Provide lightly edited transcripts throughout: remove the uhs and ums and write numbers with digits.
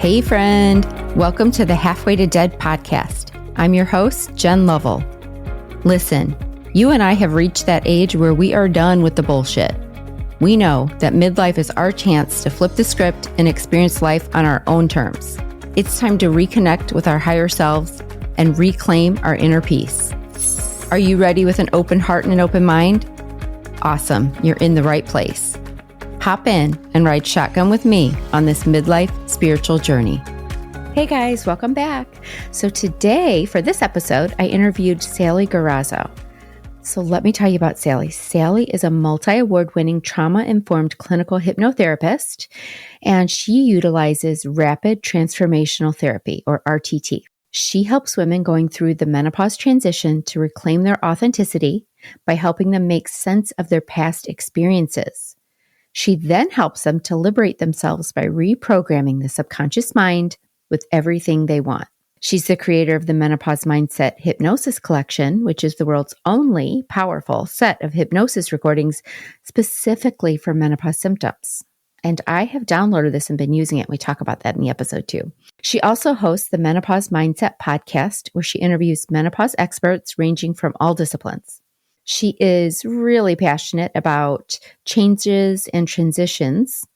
Hey friend, welcome to the Halfway to Dead podcast. I'm your host, Jen Lovell. Listen, you and I have reached that age where we are done with the bullshit. We know that midlife is our chance to flip the script and experience life on our own terms. It's time to reconnect with our higher selves and reclaim our inner peace. Are you ready with an open heart and an open mind? Awesome, you're in the right place. Hop in and ride shotgun with me on this midlife spiritual journey. Hey guys, welcome back. So today, for this episode, I interviewed Sally Garozzo. So let me tell you about Sally. Sally is a multi-award-winning trauma-informed clinical hypnotherapist, and she utilizes Rapid Transformational Therapy, or RTT. She helps women going through the menopause transition to reclaim their authenticity by helping them make sense of their past experiences. She then helps them to liberate themselves by reprogramming the subconscious mind with everything they want. She's the creator of the Menopause Mindset Hypnosis Collection, which is the world's only powerful set of hypnosis recordings specifically for menopause symptoms. And I have downloaded this and been using it. We talk about that in the episode too. She also hosts the Menopause Mindset podcast, where she interviews menopause experts ranging from all disciplines. She is really passionate about changes and transitions,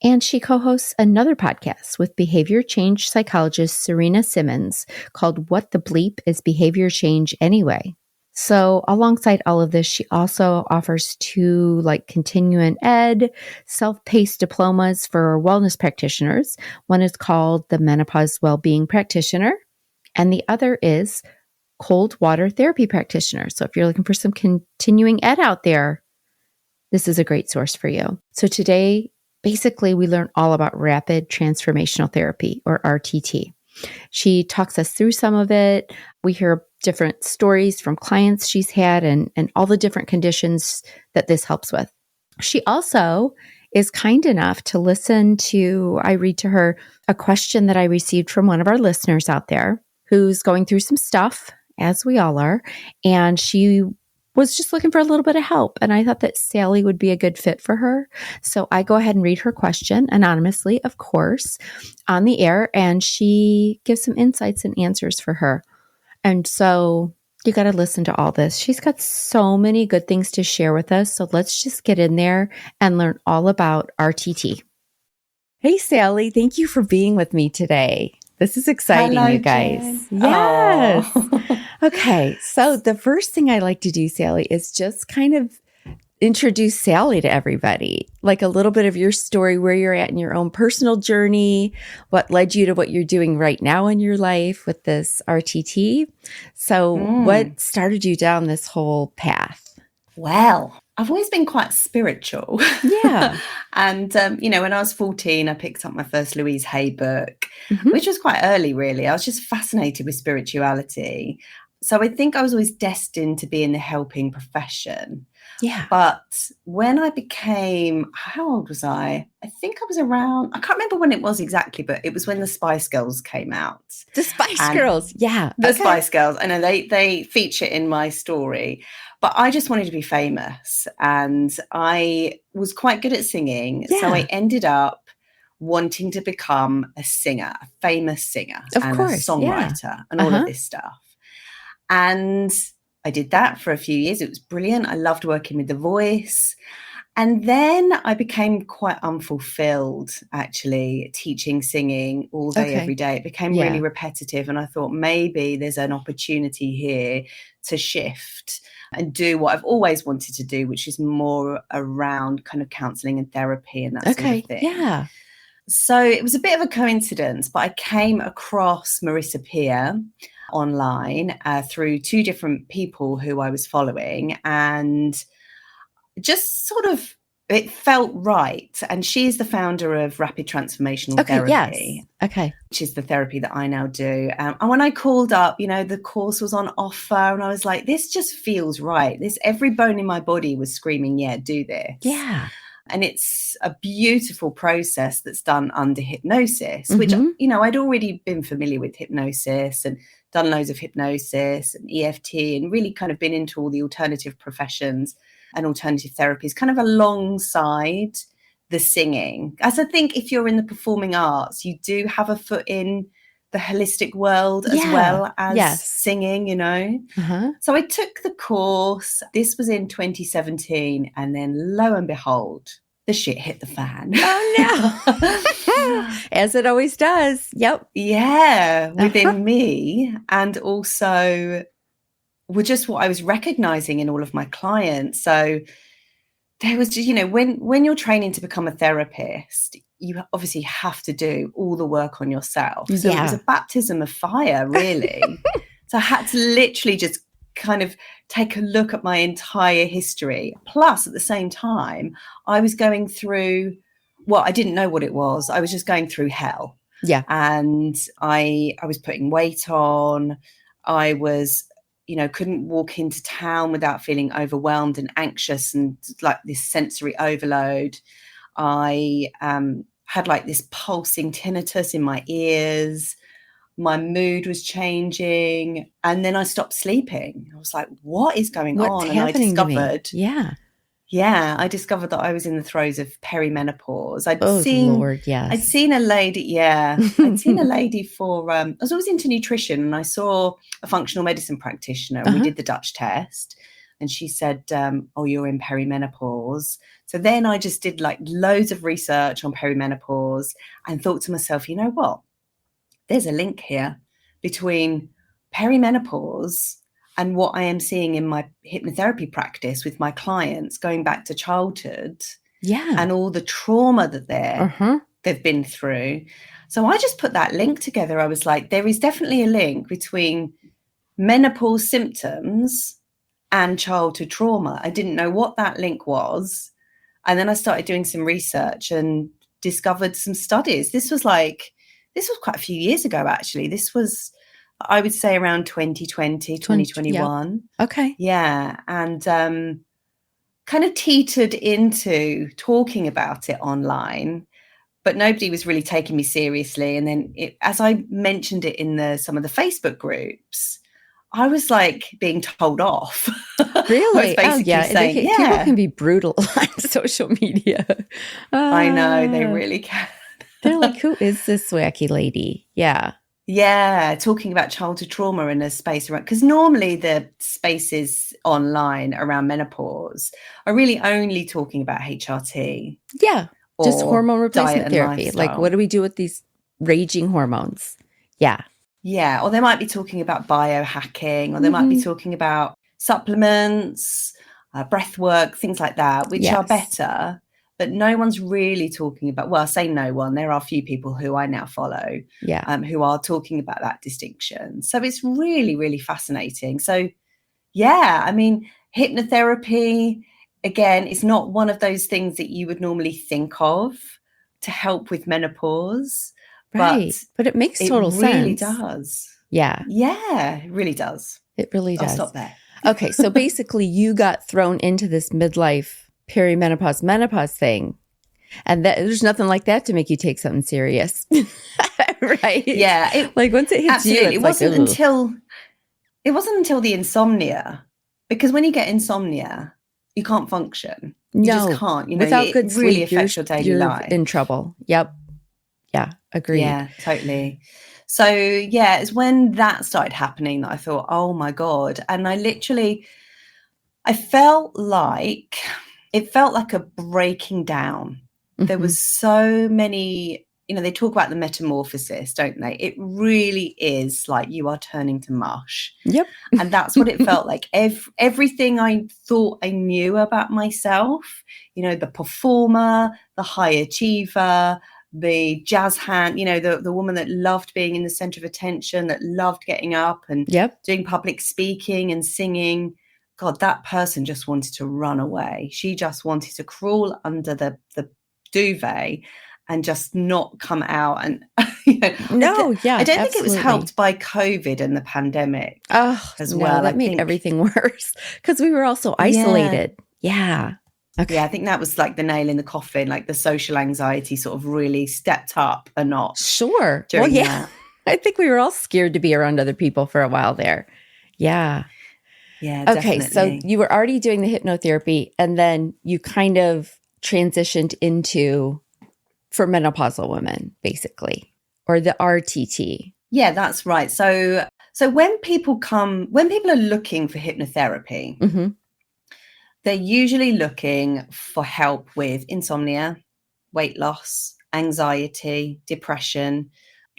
and she co-hosts another podcast with behavior change psychologist Serena Simmons called What the Bleep is Behavior Change Anyway? So alongside all of this, she also offers two continuing ed, self-paced diplomas for wellness practitioners. One is called the Menopause Wellbeing Practitioner, and the other is Cold Water Therapy Practitioner. So if you're looking for some continuing ed out there, this is a great source for you. So today, basically, we learn all about Rapid Transformational Therapy, or RTT. She talks us through some of it. We hear different stories from clients she's had and all the different conditions that this helps with. She also is kind enough to I read to her a question that I received from one of our listeners out there who's going through some stuff, as we all are, and she was just looking for a little bit of help. And I thought that Sally would be a good fit for her. So I go ahead and read her question anonymously, of course, on the air, and she gives some insights and answers for her. And so you got to listen to all this. She's got so many good things to share with us. So let's just get in there and learn all about RTT. Hey, Sally, thank you for being with me today. This is exciting, Hello, you guys. Jen. Yes. Oh. Okay. So the first thing I like to do, Sally, is just kind of introduce Sally to everybody, like a little bit of your story, where you're at in your own personal journey, what led you to what you're doing right now in your life with this RTT. So what started you down this whole path? Well, I've always been quite spiritual. Yeah. And, when I was 14, I picked up my first Louise Hay book, which was quite early, really. I was just fascinated with spirituality. So I think I was always destined to be in the helping profession. Yeah. But when I became, how old was I? I think I was around, I can't remember when it was exactly, but it was when the Spice Girls came out. The Spice Girls. Yeah. The Spice Girls. I know they feature in my story. But I just wanted to be famous, and I was quite good at singing. Yeah. So I ended up wanting to become a singer, a famous singer, a songwriter, and all of this stuff. And I did that for a few years. It was brilliant. I loved working with the voice. And then I became quite unfulfilled, actually, teaching singing all day, every day. It became really repetitive. And I thought maybe there's an opportunity here to shift and do what I've always wanted to do, which is more around kind of counselling and therapy and that sort of thing. Yeah. So it was a bit of a coincidence, but I came across Marissa Peer online through two different people who I was following, and just sort of it felt right. And she's the founder of Rapid Transformational Therapy, which is the therapy that I now do. And when I called up, the course was on offer, and I was like, this just feels right. Every bone in my body was screaming, yeah, do this. Yeah. And it's a beautiful process that's done under hypnosis, which, I'd already been familiar with hypnosis and done loads of hypnosis and EFT and really kind of been into all the alternative professions and alternative therapies kind of alongside the singing. As I think if you're in the performing arts, you do have a foot in the holistic world as well as singing, So I took the course. This was in 2017. And then lo and behold, the shit hit the fan. Oh, no. As it always does. Yep. Yeah, within me. And also were just what I was recognizing in all of my clients. So there was just, when you're training to become a therapist, you obviously have to do all the work on yourself. So it was a baptism of fire, really. So I had to literally just kind of take a look at my entire history. Plus, at the same time, I was going through, I didn't know what it was. I was just going through hell. Yeah. And I was putting weight on. I was couldn't walk into town without feeling overwhelmed and anxious and like this sensory overload. I had like this pulsing tinnitus in my ears. My mood was changing. And then I stopped sleeping. I was like, what is going on? What's happening to me? I discovered that I was in the throes of perimenopause. I'd I'd seen a lady, I'd seen a lady for, I was always into nutrition, and I saw a functional medicine practitioner, and we did the Dutch test, and she said, you're in perimenopause. So then I just did like loads of research on perimenopause and thought to myself, you know what? There's a link here between perimenopause and what I am seeing in my hypnotherapy practice with my clients going back to childhood and all the trauma that they've been through. So I just put that link together. I was like, there is definitely a link between menopause symptoms and childhood trauma. I didn't know what that link was. And then I started doing some research and discovered some studies. This was quite a few years ago, actually. This was, I would say, around 2020, 2021. Yeah. Okay. Yeah. And kind of teetered into talking about it online, but nobody was really taking me seriously. And then as I mentioned it in some of the Facebook groups, I was like being told off. Really? I was basically saying, people can be brutal on social media. I know, they really can. They're like, who is this wacky lady? Yeah. Yeah, talking about childhood trauma in a space around, because normally the spaces online around menopause are really only talking about HRT. Yeah, just hormone replacement therapy. Like, what do we do with these raging hormones? Yeah. Yeah, or they might be talking about biohacking, or they might be talking about supplements, breath work, things like that, which are better. But no one's really talking about, I say no one, there are a few people who I now follow who are talking about that distinction. So it's really, really fascinating. So, I mean, hypnotherapy, again, is not one of those things that you would normally think of to help with menopause. Right. But it makes total sense. It really does. Yeah. Yeah, it really does. It really does. I'll stop there. Okay. So basically you got thrown into this midlife perimenopause, menopause thing. And there's nothing like that to make you take something serious. Right? Yeah. Once it hits absolutely. you, it wasn't until the insomnia, because when you get insomnia, you can't function. You just can't. Without good sleep, really affects your daily life. In trouble. Yep. Yeah. Agreed. Yeah, totally. So it's when that started happening that I thought, oh my God. And I felt like a breaking down. There was so many, they talk about the metamorphosis, don't they? It really is like you are turning to mush. Yep. And that's what it felt like. Everything I thought I knew about myself, the performer, the high achiever, the jazz hand, the woman that loved being in the center of attention, that loved getting up and doing public speaking and singing. God, that person just wanted to run away. She just wanted to crawl under the duvet and just not come out. And I don't think it was helped by COVID and the pandemic as well. That made everything worse because we were also isolated. Yeah. Okay. Yeah, I think that was like the nail in the coffin, like the social anxiety sort of really stepped up a notch. Sure. Well, yeah. I think we were all scared to be around other people for a while there. Yeah. Yeah, okay, definitely. So you were already doing the hypnotherapy and then you kind of transitioned into for menopausal women, basically, or the RTT. Yeah, that's right. So when people are looking for hypnotherapy, Mm-hmm. they're usually looking for help with insomnia, weight loss, anxiety, depression,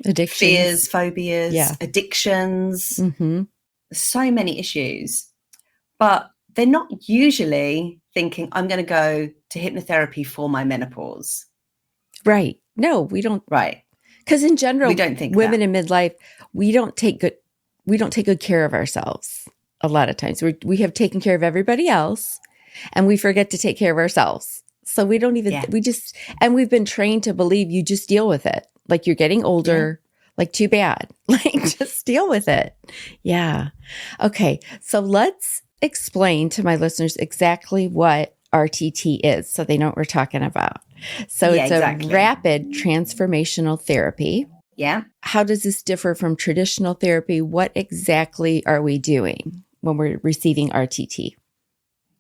Addictions. fears, phobias, Yeah. addictions, Mm-hmm. so many issues. But they're not usually thinking, I'm going to go to hypnotherapy for my menopause. Right. No, we don't. Right. Because in general, We don't think women that. in midlife, we don't take good care of ourselves a lot of times. We have taken care of everybody else and we forget to take care of ourselves. So we don't even, and we've been trained to believe you just deal with it. Like you're getting older, like too bad, like just deal with it. Yeah. Okay. So let's explain to my listeners exactly what RTT is so they know what we're talking about. So it's a rapid transformational therapy. Yeah. How does this differ from traditional therapy? What exactly are we doing when we're receiving RTT?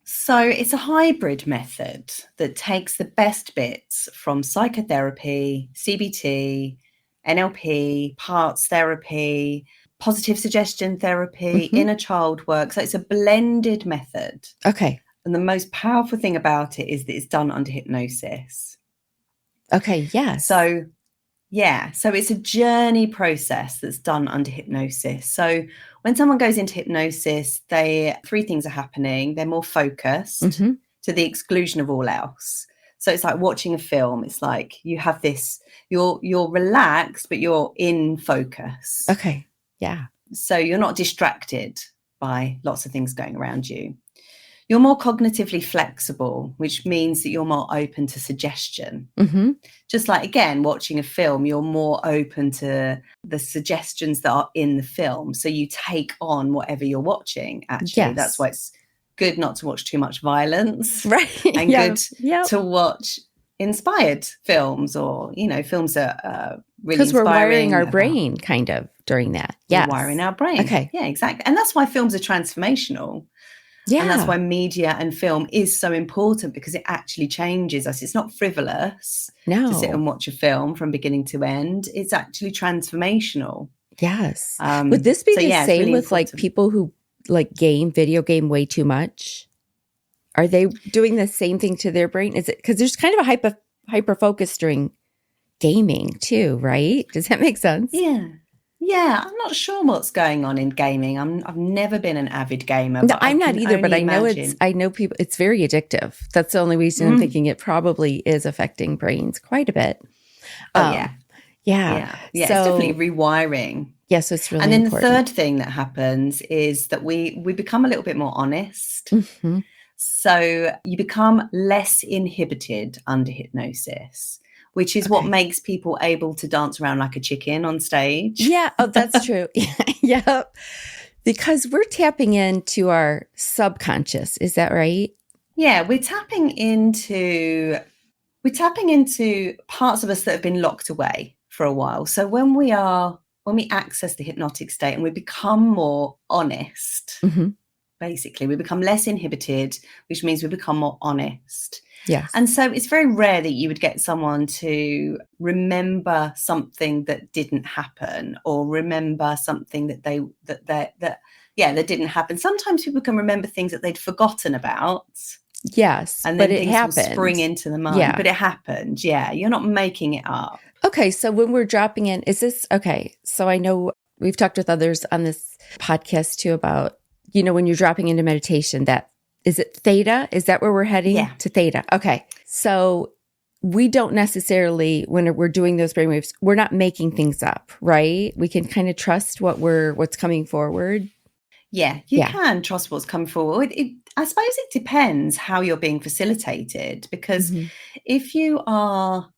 So it's a hybrid method that takes the best bits from psychotherapy, CBT, NLP, parts therapy, positive suggestion therapy, inner child work. So it's a blended method. Okay. And the most powerful thing about it is that it's done under hypnosis. Okay, yes. So it's a journey process that's done under hypnosis. So when someone goes into hypnosis, three things are happening. They're more focused to the exclusion of all else. So it's like watching a film. It's like you have this, you're relaxed, but you're in focus. Okay. Yeah. So you're not distracted by lots of things going around you. You're more cognitively flexible, which means that you're more open to suggestion. Just like, again, watching a film, you're more open to the suggestions that are in the film. So you take on whatever you're watching, actually. That's why it's good not to watch too much violence. Right. And good to watch inspired films or, films that are really inspiring. Because we're wiring our brain kind of during that. We're wiring our brain. Okay. Yeah, exactly. And that's why films are transformational. Yeah. And that's why media and film is so important, because it actually changes us. It's not frivolous to sit and watch a film from beginning to end. It's actually transformational. Yes. Would this be the same really with important. Like people who like video game way too much? Are they doing the same thing to their brain? Is it because there's kind of a hyper focus during gaming too, right? Does that make sense? Yeah, I'm not sure what's going on in gaming. I've never been an avid gamer. No, I'm not either, but I know people, it's very addictive. That's the only reason I'm thinking it probably is affecting brains quite a bit. Yeah. It's definitely rewiring. Yes, it's really important. And then important. The third thing that happens is that we become a little bit more honest. So you become less inhibited under hypnosis, which is what makes people able to dance around like a chicken on stage. Yeah. Oh, that's true. Yeah. Because we're tapping into our subconscious. Is that right? Yeah. We're tapping into parts of us that have been locked away for a while. So when we access the hypnotic state and we become more honest, basically, we become less inhibited, which means we become more honest. Yes. And so it's very rare that you would get someone to remember something that didn't happen, or remember something that didn't happen. Sometimes people can remember things that they'd forgotten about. Yes. And then but things will spring into the mind. Yeah. But it happened. Yeah. You're not making it up. Okay. So when we're dropping in, is this okay? So I know we've talked with others on this podcast too about, when you're dropping into meditation, is it theta? Is that where we're heading? Yeah. To theta. Okay. So we don't necessarily, when we're doing those brainwaves, we're not making things up, right? We can kind of trust what's coming forward. Yeah, you can trust what's coming forward. I suppose it depends how you're being facilitated, because if you are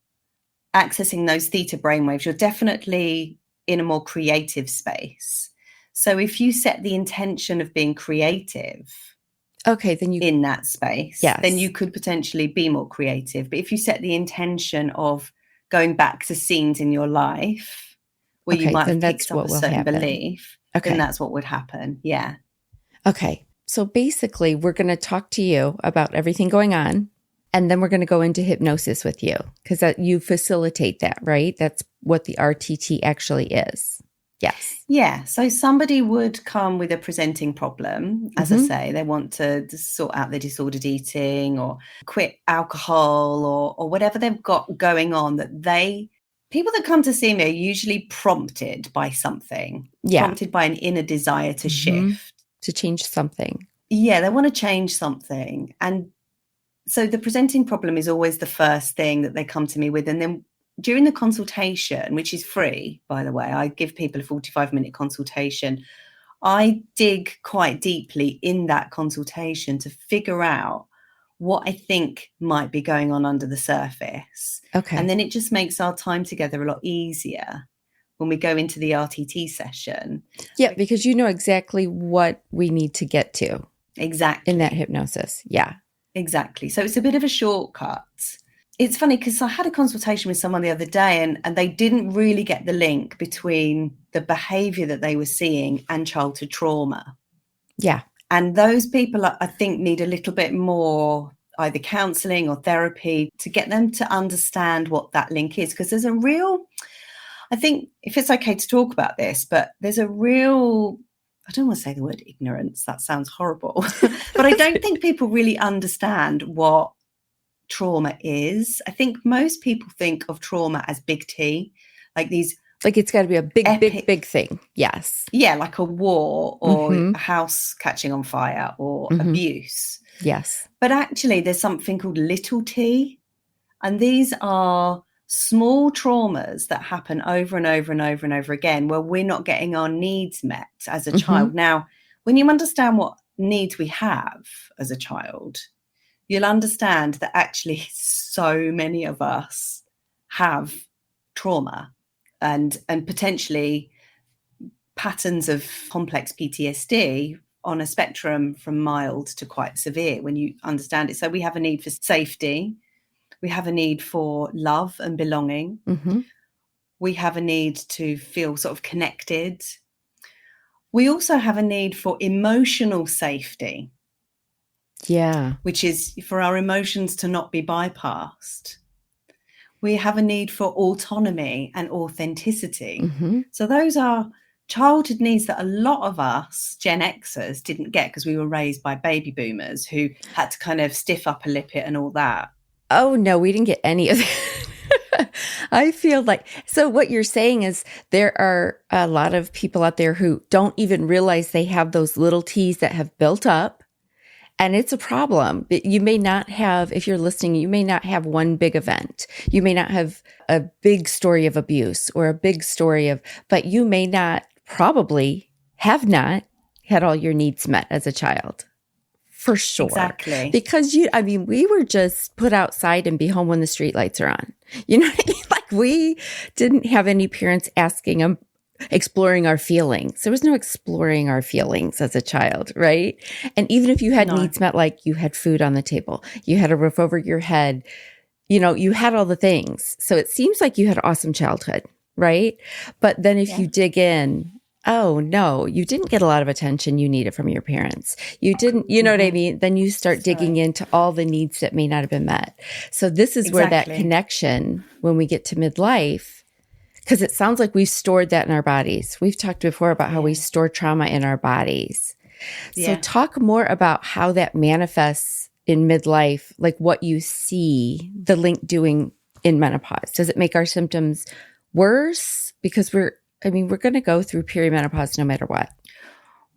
accessing those theta brainwaves, you're definitely in a more creative space. So if you set the intention of being creative, then you in that space, then you could potentially be more creative. But if you set the intention of going back to scenes in your life where you might have picked up a certain belief, then that's what would happen. Yeah. Okay. So basically, we're going to talk to you about everything going on And then we're going to go into hypnosis with you because you facilitate that, right? That's what the RTT actually is. Yes. Yeah. So somebody would come with a presenting problem. As I say, they want to sort out their disordered eating or quit alcohol or whatever they've got going on people that come to see me are usually prompted by something, prompted by an inner desire to shift. To change something. Yeah, they want to change something. And so the presenting problem is always the first thing that they come to me with. And then during the consultation, which is free, by the way, I give people a 45-minute consultation. I dig quite deeply in that consultation to figure out what I think might be going on under the surface. Okay. And then it just makes our time together a lot easier when we go into the RTT session. Yeah, because you know exactly what we need to get to. Exactly. In that hypnosis. Yeah. Exactly. So it's a bit of a shortcut. It's funny because I had a consultation with someone the other day and they didn't really get the link between the behavior that they were seeing and childhood trauma. Yeah. And those people, I think, need a little bit more either counselling or therapy to get them to understand what that link is. Because there's a real, I think, if it's okay to talk about this, but there's a real, I don't want to say the word ignorance, that sounds horrible, but I don't think people really understand what trauma is. I think most people think of trauma as big T, like it's got to be a big thing. Yes. Yeah, like a war or a house catching on fire or abuse. Yes. But actually there's something called little t. And these are small traumas that happen over and over and over and over again where we're not getting our needs met as a child. Now, when you understand what needs we have as a child, you'll understand that actually so many of us have trauma and potentially patterns of complex PTSD on a spectrum from mild to quite severe when you understand it. So we have a need for safety. We have a need for love and belonging. We have a need to feel sort of connected. We also have a need for emotional safety. Yeah. Which is for our emotions to not be bypassed. We have a need for autonomy and authenticity. So those are childhood needs that a lot of us Gen Xers didn't get because we were raised by baby boomers who had to kind of stiff upper lip it and all that. Oh, no, we didn't get any of that. I feel like, so what you're saying is there are a lot of people out there who don't even realize they have those little T's that have built up. And it's a problem. You may not have, if you're listening, you may not have one big event. You may not have a big story of abuse or a big story but you may not, probably have not had all your needs met as a child. For sure. Exactly. Because we were just put outside and be home when the street lights are on. You know what I mean? Like we didn't have any parents asking them, exploring our feelings. There was no exploring our feelings as a child, right? And even if you had needs met, like you had food on the table, you had a roof over your head, you had all the things. So it seems like you had an awesome childhood, right? But then if you dig in, oh no, you didn't get a lot of attention you needed from your parents. You didn't, you know what I mean? Then you start digging into all the needs that may not have been met. So this is where that connection, when we get to midlife, because it sounds like we've stored that in our bodies. We've talked before about how we store trauma in our bodies. So talk more about how that manifests in midlife, like what you see the link doing in menopause. Does it make our symptoms worse? Because we're going to go through perimenopause no matter what.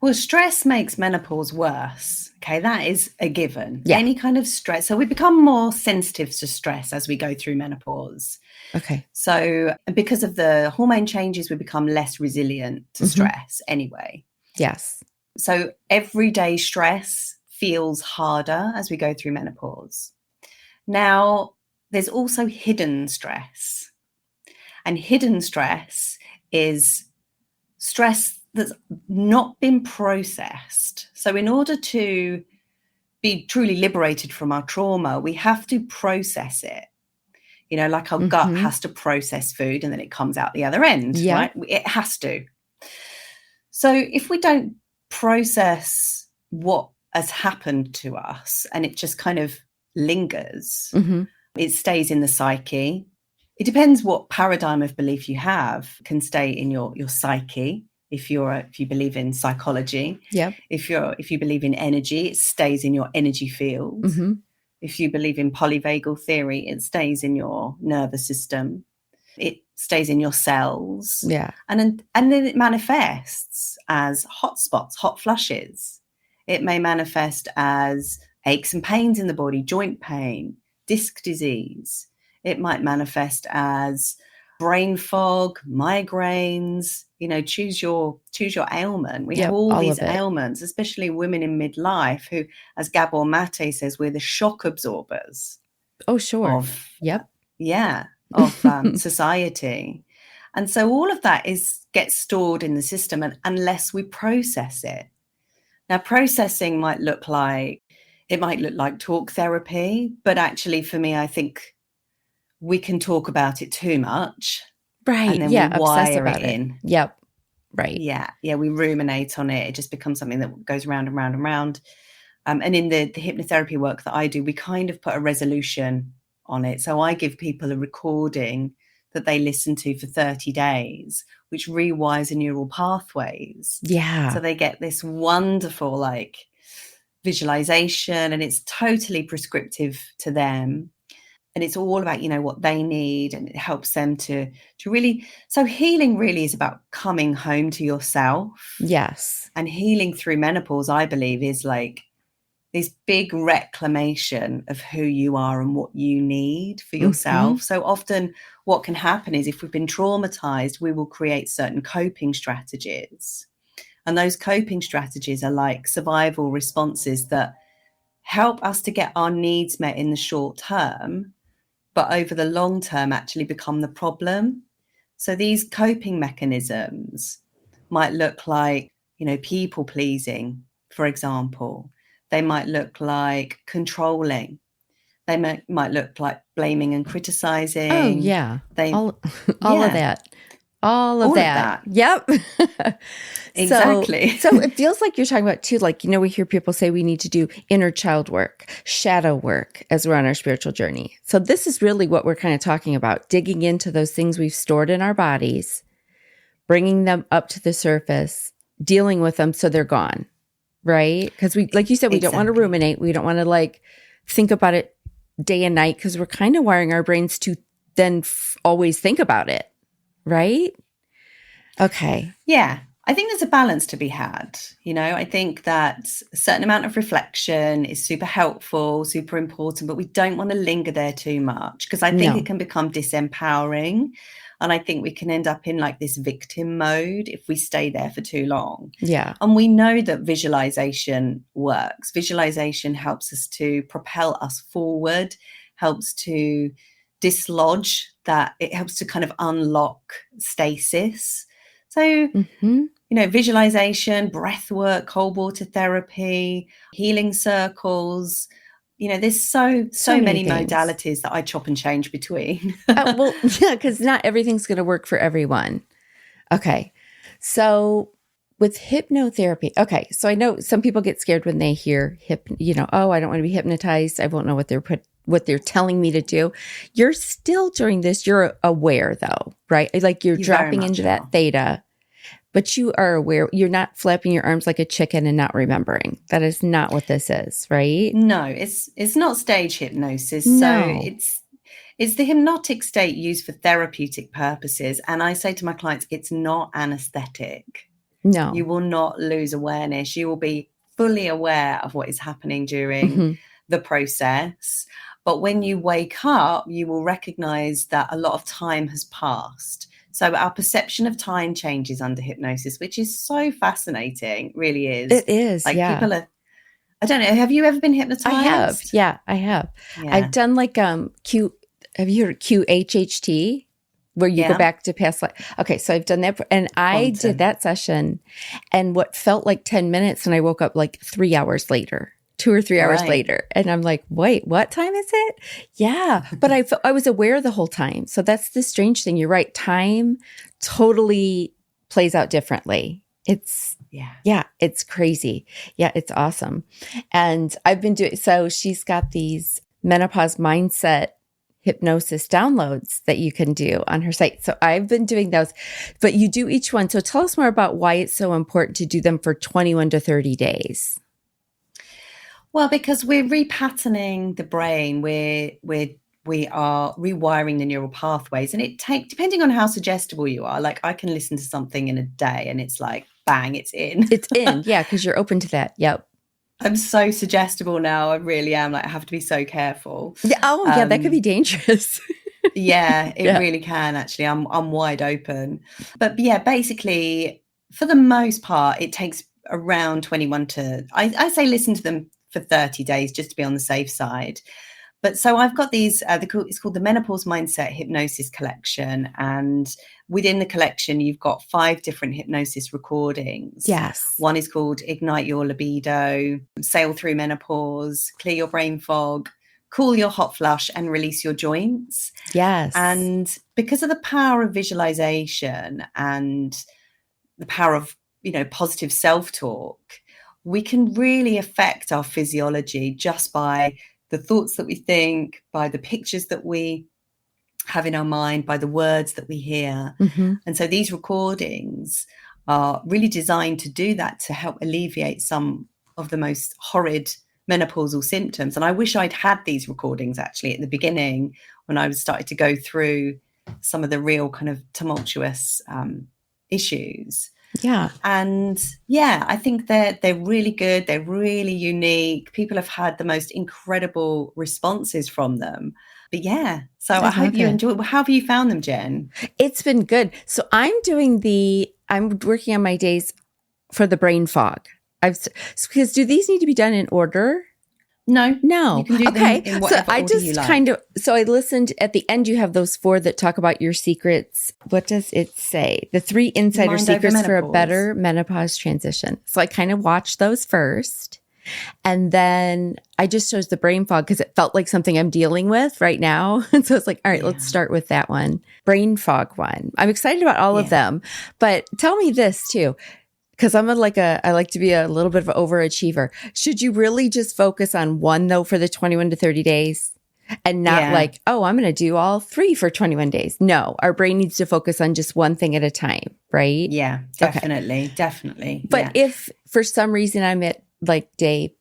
Well, stress makes menopause worse. Okay, that is a given. Yeah. Any kind of stress. So we become more sensitive to stress as we go through menopause. Okay. So because of the hormone changes, we become less resilient to stress anyway. Yes. So everyday stress feels harder as we go through menopause. Now, there's also hidden stress. And hidden stress is stress that's not been processed. So in order to be truly liberated from our trauma, we have to process it. Like our gut has to process food and then it comes out the other end, right? It has to. So if we don't process what has happened to us and it just kind of lingers. Mm-hmm. It stays in the psyche. It depends what paradigm of belief you have. It can stay in your psyche. If you believe in psychology, Yep. if you believe in energy, it stays in your energy field. Mm-hmm. If you believe in polyvagal theory, it stays in your nervous system. It stays in your cells. Yeah. And then it manifests as hot spots, hot flushes. It may manifest as aches and pains in the body, joint pain, disc disease. It might manifest as brain fog, migraines, choose your ailment. We have all these ailments, especially women in midlife who, as Gabor Mate says, we're the shock absorbers. Oh, sure. Of society. And so all of that gets stored in the system unless we process it. Now, processing might look like talk therapy, but actually for me, I think we can talk about it too much. Right. And then we wire it in. Yep. Right. Yeah. We ruminate on it. It just becomes something that goes round and round and round. And in the hypnotherapy work that I do, we kind of put a resolution on it. So I give people a recording that they listen to for 30 days, which rewires the neural pathways. Yeah. So they get this wonderful visualization, and it's totally prescriptive to them. And it's all about, what they need, and it helps them to really. So healing really is about coming home to yourself. Yes. And healing through menopause, I believe, is this big reclamation of who you are and what you need for yourself. Mm-hmm. So often what can happen is if we've been traumatized, we will create certain coping strategies. And those coping strategies are like survival responses that help us to get our needs met in the short term, but over the long term actually become the problem. So these coping mechanisms might look like, people pleasing, for example. They might look like controlling. They might look like blaming and criticizing. Oh, yeah. All of that. All of that. Yep. Exactly. So it feels like you're talking about too, we hear people say we need to do inner child work, shadow work as we're on our spiritual journey. So this is really what we're kind of talking about, digging into those things we've stored in our bodies, bringing them up to the surface, dealing with them so they're gone. Right? Because we, like you said, we don't want to ruminate. We don't want to think about it day and night, because we're kind of wiring our brains to then always think about it. Right? Okay. Yeah. I think there's a balance to be had. I think that a certain amount of reflection is super helpful, super important, but we don't want to linger there too much, because I think it can become disempowering. And I think we can end up in this victim mode if we stay there for too long. Yeah. And we know that visualization works. Visualization helps us to propel us forward, helps to dislodge that. It helps to kind of unlock stasis. So, visualization, breath work, cold water therapy, healing circles, there's so many modalities that I chop and change between. Well, yeah, because not everything's going to work for everyone. Okay. So with hypnotherapy, so I know some people get scared when they hear oh, I don't want to be hypnotized. I won't know what they're telling me to do. You're still during this, you're aware though, right? You're dropping into that theta. But you are aware, you're not flapping your arms like a chicken and not remembering. That is not what this is, right? No, it's not stage hypnosis. No. So it's the hypnotic state used for therapeutic purposes. And I say to my clients, it's not anesthetic. No. You will not lose awareness. You will be fully aware of what is happening during the process. But when you wake up, you will recognize that a lot of time has passed. So our perception of time changes under hypnosis, which is so fascinating. It really is. It is. People are, I don't know. Have you ever been hypnotized? I have. Yeah, I have. Yeah. I've done have you heard of QHHT? Where you go back to past life. Okay, so I've done that. And I did that session, and what felt like 10 minutes, and I woke up 3 hours later. 2 or 3 hours later. And I'm like, wait, what time is it? Yeah. But I was aware the whole time. So that's the strange thing. You're right. Time totally plays out differently. It's crazy. Yeah, it's awesome. And I've been so she's got these menopause mindset hypnosis downloads that you can do on her site. So I've been doing those, but you do each one. So tell us more about why it's so important to do them for 21 to 30 days. Well, because we're repatterning the brain, we are rewiring the neural pathways, and depending on how suggestible you are, like I can listen to something in a day and it's like, bang, it's in. It's in. Yeah. Cause you're open to that. Yep. I'm so suggestible now. I really am. Like, I have to be so careful. Yeah. Oh yeah. That could be dangerous. Yeah, it really can actually. I'm wide open. But yeah, basically for the most part, it takes around 21 to, I say listen to them for 30 days just to be on the safe side. But so I've got these, it's called the Menopause Mindset Hypnosis Collection. And within the collection, you've got 5 different hypnosis recordings. Yes. One is called Ignite Your Libido, Sail Through Menopause, Clear Your Brain Fog, Cool Your Hot Flush, and Release Your Joints. Yes. And because of the power of visualization and the power of, positive self-talk, we can really affect our physiology just by the thoughts that we think, by the pictures that we have in our mind, by the words that we hear. Mm-hmm. And so these recordings are really designed to do that, to help alleviate some of the most horrid menopausal symptoms. And I wish I'd had these recordings actually at the beginning when I was starting to go through some of the real kind of tumultuous issues. Yeah. And yeah, I think they're really good. They're really unique. People have had the most incredible responses from them. But yeah, so I hope you enjoy. How have you found them, Jen? It's been good. So I'm working on my days for the brain fog. Because do these need to be done in order? No. You can do them in whatever order you like. So I listened at the end, you have those 4 that talk about your secrets. What does it say? The 3 insider secrets for a better menopause transition. So I kind of watched those first. And then I just chose the brain fog because it felt like something I'm dealing with right now. And so it's like, all right, let's start with that one. Brain fog one. I'm excited about all of them. But tell me this too. Because I like to be a little bit of an overachiever. Should you really just focus on one though for the 21 to 30 days and not like, oh, I'm going to do all 3 for 21 days? No, our brain needs to focus on just one thing at a time, right? Yeah, definitely. Okay. Definitely. But if for some reason I'm at like day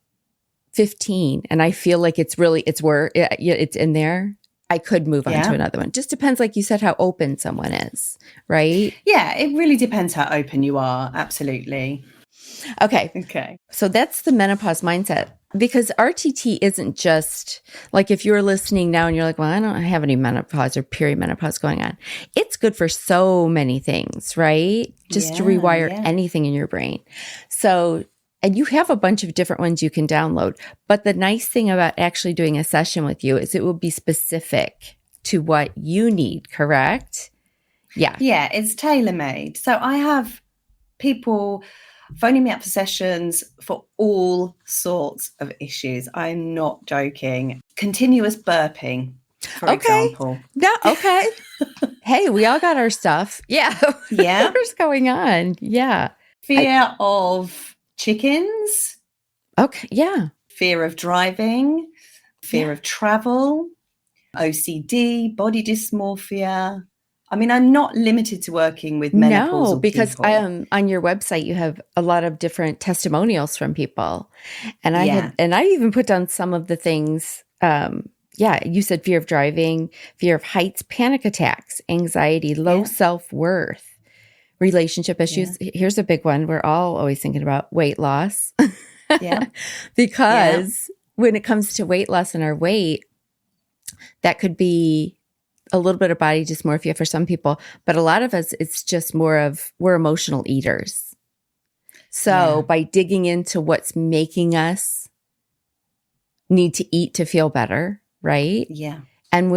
15 and I feel like it's in there, I could move on to another one. Just depends, like you said, how open someone is, right? Yeah, it really depends how open you are. Absolutely. Okay. So that's the menopause mindset, because RTT isn't just like if you're listening now and you're like, well, I don't have any menopause or perimenopause going on. It's good for so many things, right? Just to rewire anything in your brain. So, and you have a bunch of different ones you can download. But the nice thing about actually doing a session with you is it will be specific to what you need, correct? Yeah. Yeah, it's tailor-made. So I have people phoning me up for sessions for all sorts of issues. I'm not joking. Continuous burping, for example. No, okay. Hey, we all got our stuff. Yeah. Yeah. What's going on? Yeah. Fear of chickens. Okay. Yeah. Fear of driving, fear of travel, OCD, body dysmorphia. I mean, I'm not limited to working with menopausal No, because people. On your website, you have a lot of different testimonials from people. And I even put down some of the things. You said fear of driving, fear of heights, panic attacks, anxiety, low self-worth, relationship issues. Here's a big one we're all always thinking about: weight loss. Because when it comes to weight loss and our weight, that could be a little bit of body dysmorphia for some people, but a lot of us, it's just more of we're emotional eaters. So by digging into what's making us need to eat to feel better, right? Yeah. And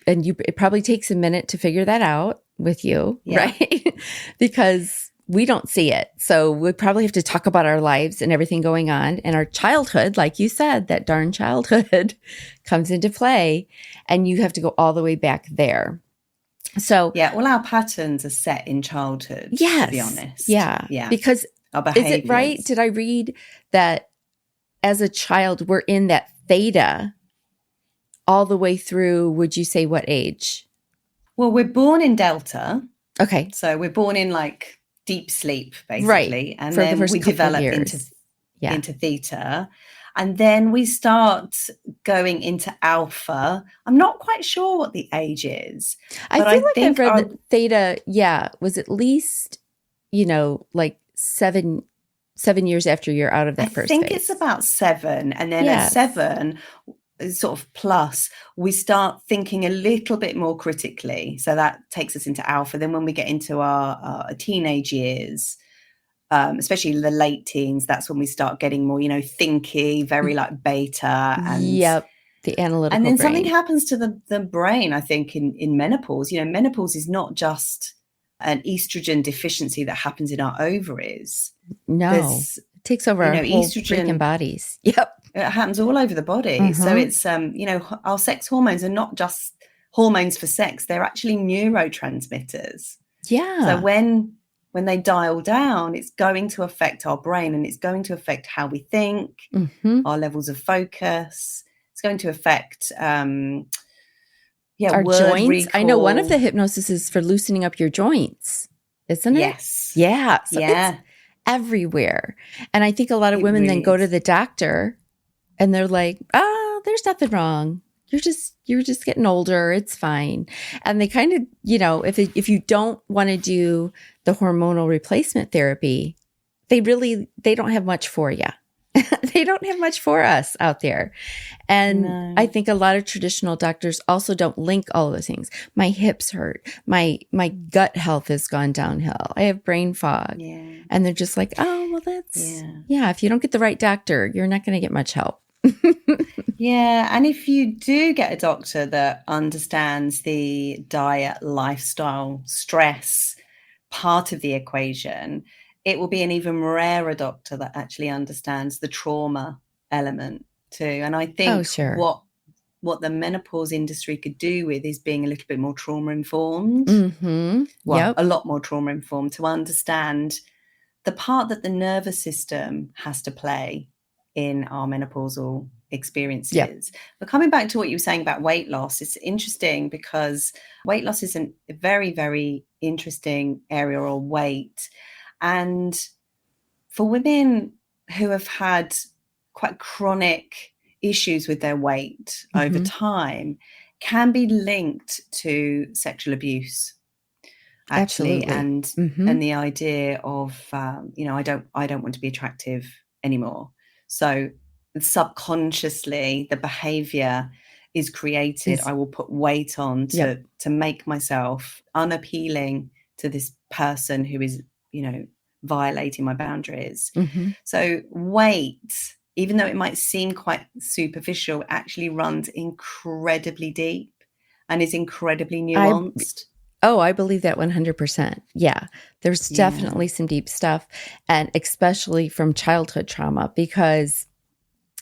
it probably takes a minute to figure that out with you, right? Because we don't see it. So we probably have to talk about our lives and everything going on. And our childhood, like you said, that darn childhood comes into play. And you have to go all the way back there. So all our patterns are set in childhood, to be honest. Yeah. Because our behaviors. Is it right? Did I read that as a child, we're in that theta all the way through, would you say what age? Well, we're born in Delta. Okay. So we're born in like deep sleep, basically. Right. And For the then first we couple develop years. into theta. And then we start going into alpha. I'm not quite sure what the age is. I but feel I like think I've read that theta, was at least, like 7 years after you're out of that first phase. I think it's about 7. And then at 7, sort of plus, we start thinking a little bit more critically. So that takes us into alpha. Then when we get into our teenage years, especially the late teens, that's when we start getting more, thinky, very like beta. And the analytical and then brain. something happens to the brain, I think, in menopause. Menopause is not just an estrogen deficiency that happens in our ovaries. No, it takes over our whole freaking bodies. Yep. It happens all over the body. So it's, our sex hormones are not just hormones for sex. They're actually neurotransmitters. Yeah. So when they dial down, it's going to affect our brain, and it's going to affect how we think, our levels of focus. It's going to affect, our joints. recall. I know one of the hypnosis is for loosening up your joints, isn't it? Yes. Yeah. So it's everywhere. And I think a lot of women then go to the doctor and they're like, there's nothing wrong. You're just getting older. It's fine. And they kind of, if you don't want to do the hormonal replacement therapy, they don't have much for you. They don't have much for us out there. And I think a lot of traditional doctors also don't link all of those things. My hips hurt. My gut health has gone downhill. I have brain fog. Yeah. And they're just like, oh, well, that's, if you don't get the right doctor, you're not going to get much help. Yeah. And if you do get a doctor that understands the diet, lifestyle, stress part of the equation, it will be an even rarer doctor that actually understands the trauma element too. And I think what the menopause industry could do with is being a little bit more trauma informed. Well, a lot more trauma informed, to understand the part that the nervous system has to play in our menopausal experiences. But coming back to what you were saying about weight loss, it's interesting because weight loss is a very, very interesting area, or weight. And for women who have had quite chronic issues with their weight over time, can be linked to sexual abuse, actually. Absolutely. And the idea of, I don't want to be attractive anymore. So subconsciously, the behavior is created. I will put weight on to make myself unappealing to this person who is, violating my boundaries. So weight, even though it might seem quite superficial, actually runs incredibly deep and is incredibly nuanced. I believe that 100%. Yeah. There's definitely some deep stuff, and especially from childhood trauma, because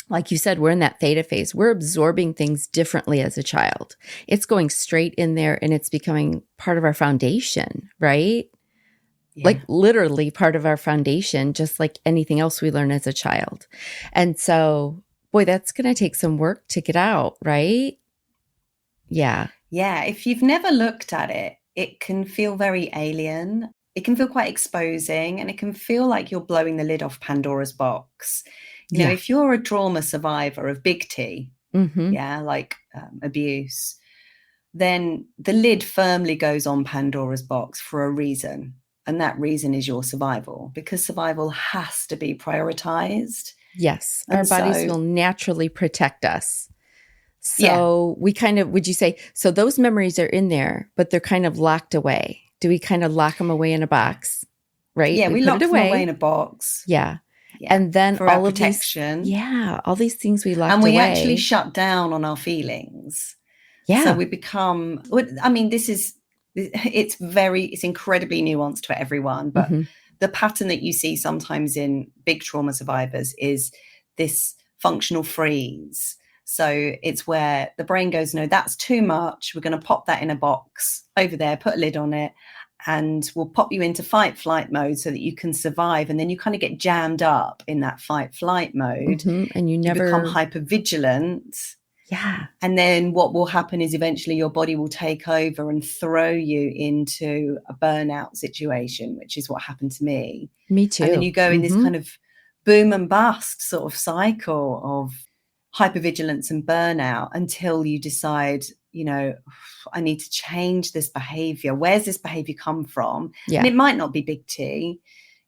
like you said, we're in that theta phase. We're absorbing things differently as a child. It's going straight in there and it's becoming part of our foundation, right? Like literally part of our foundation, just like anything else we learn as a child. And so, boy, that's going to take some work to get out, right? Yeah. Yeah. If you've never looked at it, it can feel very alien. It can feel quite exposing, and it can feel like you're blowing the lid off Pandora's box. You know, if you're a trauma survivor of big T, like abuse, then the lid firmly goes on Pandora's box for a reason. And that reason is your survival, because survival has to be prioritized. Yes. Our bodies will naturally protect us. So we kind of, would you say, so those memories are in there, but they're kind of locked away. Do we kind of lock them away in a box? Right? Yeah, we lock them away in a box. Yeah. And then for all our of protection. All these things we locked away. And we actually shut down on our feelings. Yeah. So we become, I mean, it's incredibly nuanced for everyone, but the pattern that you see sometimes in big trauma survivors is this functional freeze. So it's where the brain goes, no, that's too much. We're going to pop that in a box over there, put a lid on it, and we'll pop you into fight flight mode so that you can survive. And then you kind of get jammed up in that fight flight mode. And you become hyper vigilant. Yeah. And then what will happen is eventually your body will take over and throw you into a burnout situation, which is what happened to me. Me too. And then you go in this kind of boom and bust sort of cycle of hypervigilance and burnout until you decide, you know, I need to change this behavior. Where's this behavior come from? Yeah. And it might not be big T.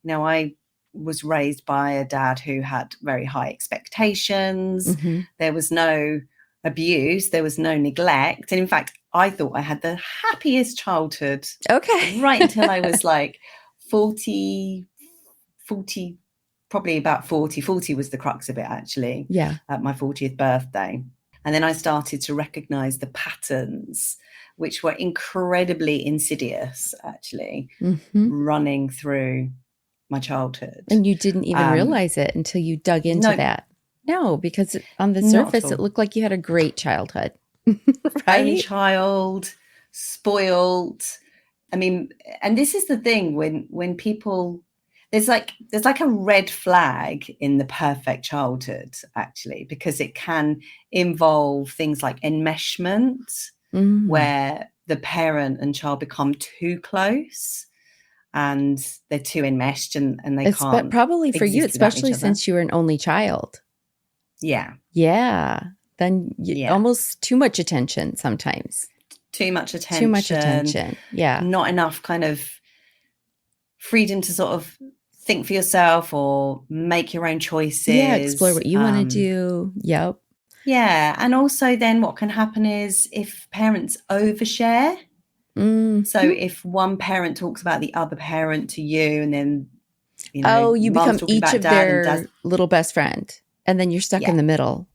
You know, I was raised by a dad who had very high expectations. There was no abuse, there was no neglect. And in fact, I thought I had the happiest childhood. Okay. Right until I was like 40, probably about 40. 40 was the crux of it, actually. Yeah. At my 40th birthday. And then I started to recognize the patterns, which were incredibly insidious, actually, running through my childhood. And you didn't even realize it until you dug into that. No, because on the surface, it looked like you had a great childhood. Right? Only child, spoiled. I mean, and this is the thing when people, there's like a red flag in the perfect childhood, actually, because it can involve things like enmeshment, where the parent and child become too close and they're too enmeshed and they can't. Probably for you, especially since you were an only child. Yeah. Yeah. Then almost too much attention sometimes. Too much attention. Yeah. Not enough kind of freedom to sort of think for yourself or make your own choices. Yeah, explore what you want to do. Yep. Yeah. And also then what can happen is if parents overshare. So if one parent talks about the other parent to you and then, you know, you become each of their little best friend. And then you're stuck in the middle.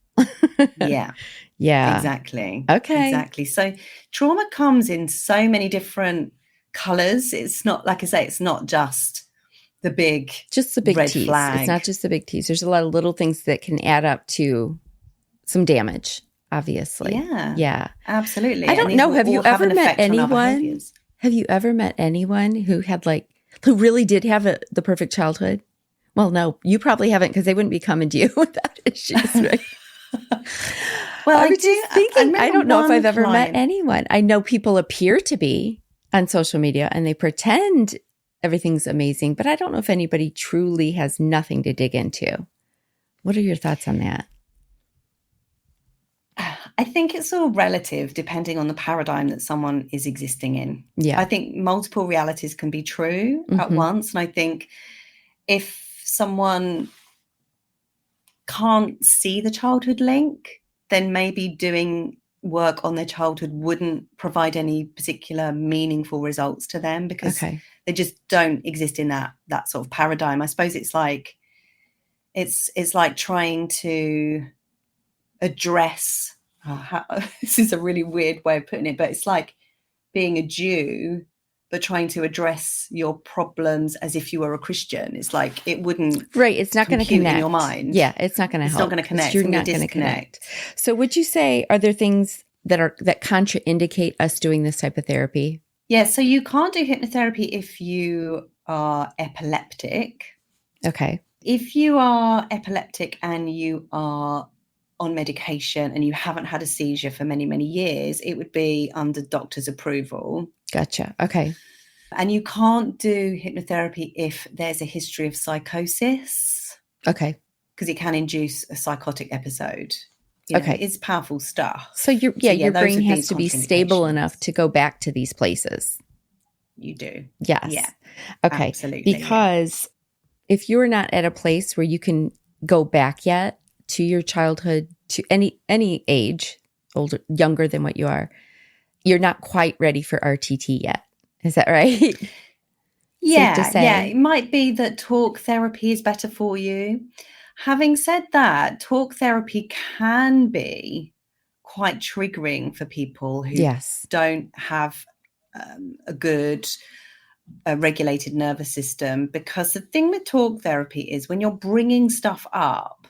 Yeah. Yeah. Exactly. Okay. Exactly. So trauma comes in so many different colors. It's not, like I say, it's not just the big red T's. flag. It's not just the big T's. There's a lot of little things that can add up to some damage, obviously. Yeah. Yeah. Absolutely. I don't know. Have you ever met anyone? Have you ever met anyone who had who really did have the perfect childhood? Well, no, you probably haven't, because they wouldn't be coming to you without issues, right? Well, I was just thinking, I don't know if I've ever met anyone. I know people appear to be on social media and they pretend everything's amazing, but I don't know if anybody truly has nothing to dig into. What are your thoughts on that? I think it's all relative depending on the paradigm that someone is existing in. Yeah. I think multiple realities can be true at once. And I think if someone can't see the childhood link, then maybe doing work on their childhood wouldn't provide any particular meaningful results to them, because they just don't exist in that sort of paradigm. I suppose it's like trying to address this is a really weird way of putting it, but it's like being a Jew but trying to address your problems as if you were a Christian. It's like it wouldn't it's not going to connect in your mind. Yeah, it's not going to help. It's not going to connect. You're not going to connect. So would you say, are there things that contraindicate us doing this type of therapy? Yeah, so you can't do hypnotherapy if you are epileptic. Okay. If you are epileptic and you are on medication and you haven't had a seizure for many, many years, it would be under doctor's approval. Gotcha. Okay. And you can't do hypnotherapy if there's a history of psychosis. Okay. Because it can induce a psychotic episode. It's powerful stuff. So your brain has to be stable enough to go back to these places. You do. Yes. Yeah. Okay. Absolutely. Because if you're not at a place where you can go back yet to your childhood, to any age, older, younger than what you are, you're not quite ready for RTT yet. Is that right? Yeah. It might be that talk therapy is better for you. Having said that, talk therapy can be quite triggering for people who don't have a good regulated nervous system, because the thing with talk therapy is when you're bringing stuff up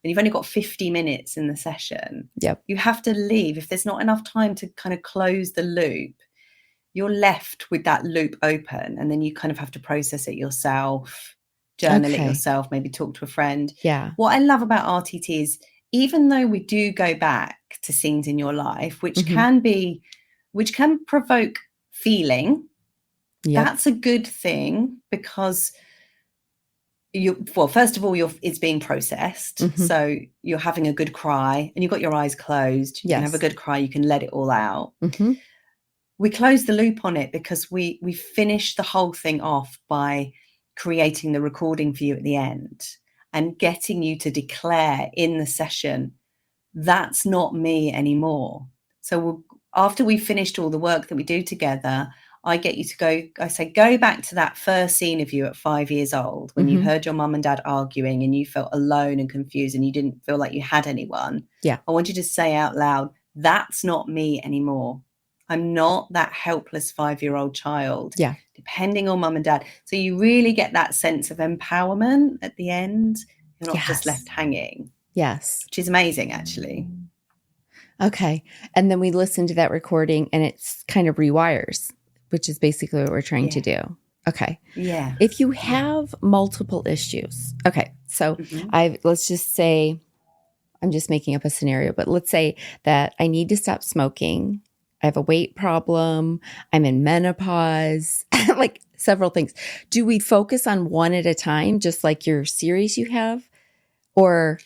and you've only got 50 minutes in the session, you have to leave. If there's not enough time to kind of close the loop, you're left with that loop open, and then you kind of have to process it yourself, journal it yourself, maybe talk to a friend. Yeah. What I love about RTT is even though we do go back to scenes in your life, which Mm-hmm. can provoke feeling, Yep. that's a good thing, because first of all, it's being processed. Mm-hmm. So you're having a good cry and you've got your eyes closed. You can have a good cry. You can let it all out. Mm-hmm. We close the loop on it because we finish the whole thing off by creating the recording for you at the end and getting you to declare in the session, that's not me anymore. So after we've finished all the work that we do together, I get you to go back to that first scene of you at 5 years old when you heard your mum and dad arguing and you felt alone and confused and you didn't feel like you had anyone. Yeah. I want you to say out loud, that's not me anymore. I'm not that helpless 5-year-old child. Yeah. Depending on mum and dad. So you really get that sense of empowerment at the end. You're not just left hanging. Yes. Which is amazing, actually. Okay. And then we listen to that recording and it's kind of rewires, which is basically what we're trying to do. Okay. Yeah. If you have multiple issues. Okay. So let's just say, I'm just making up a scenario, but let's say that I need to stop smoking. I have a weight problem. I'm in menopause, like several things. Do we focus on one at a time, just like your series you have? Or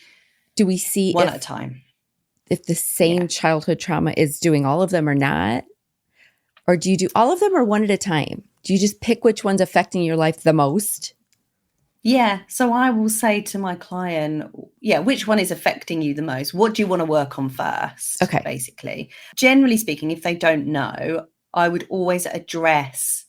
do we see one at a time? If the same childhood trauma is doing all of them or not? Or do you do all of them or one at a time? Do you just pick which one's affecting your life the most? Yeah. So I will say to my client, which one is affecting you the most? What do you want to work on first? Okay. Basically. Generally speaking, if they don't know, I would always address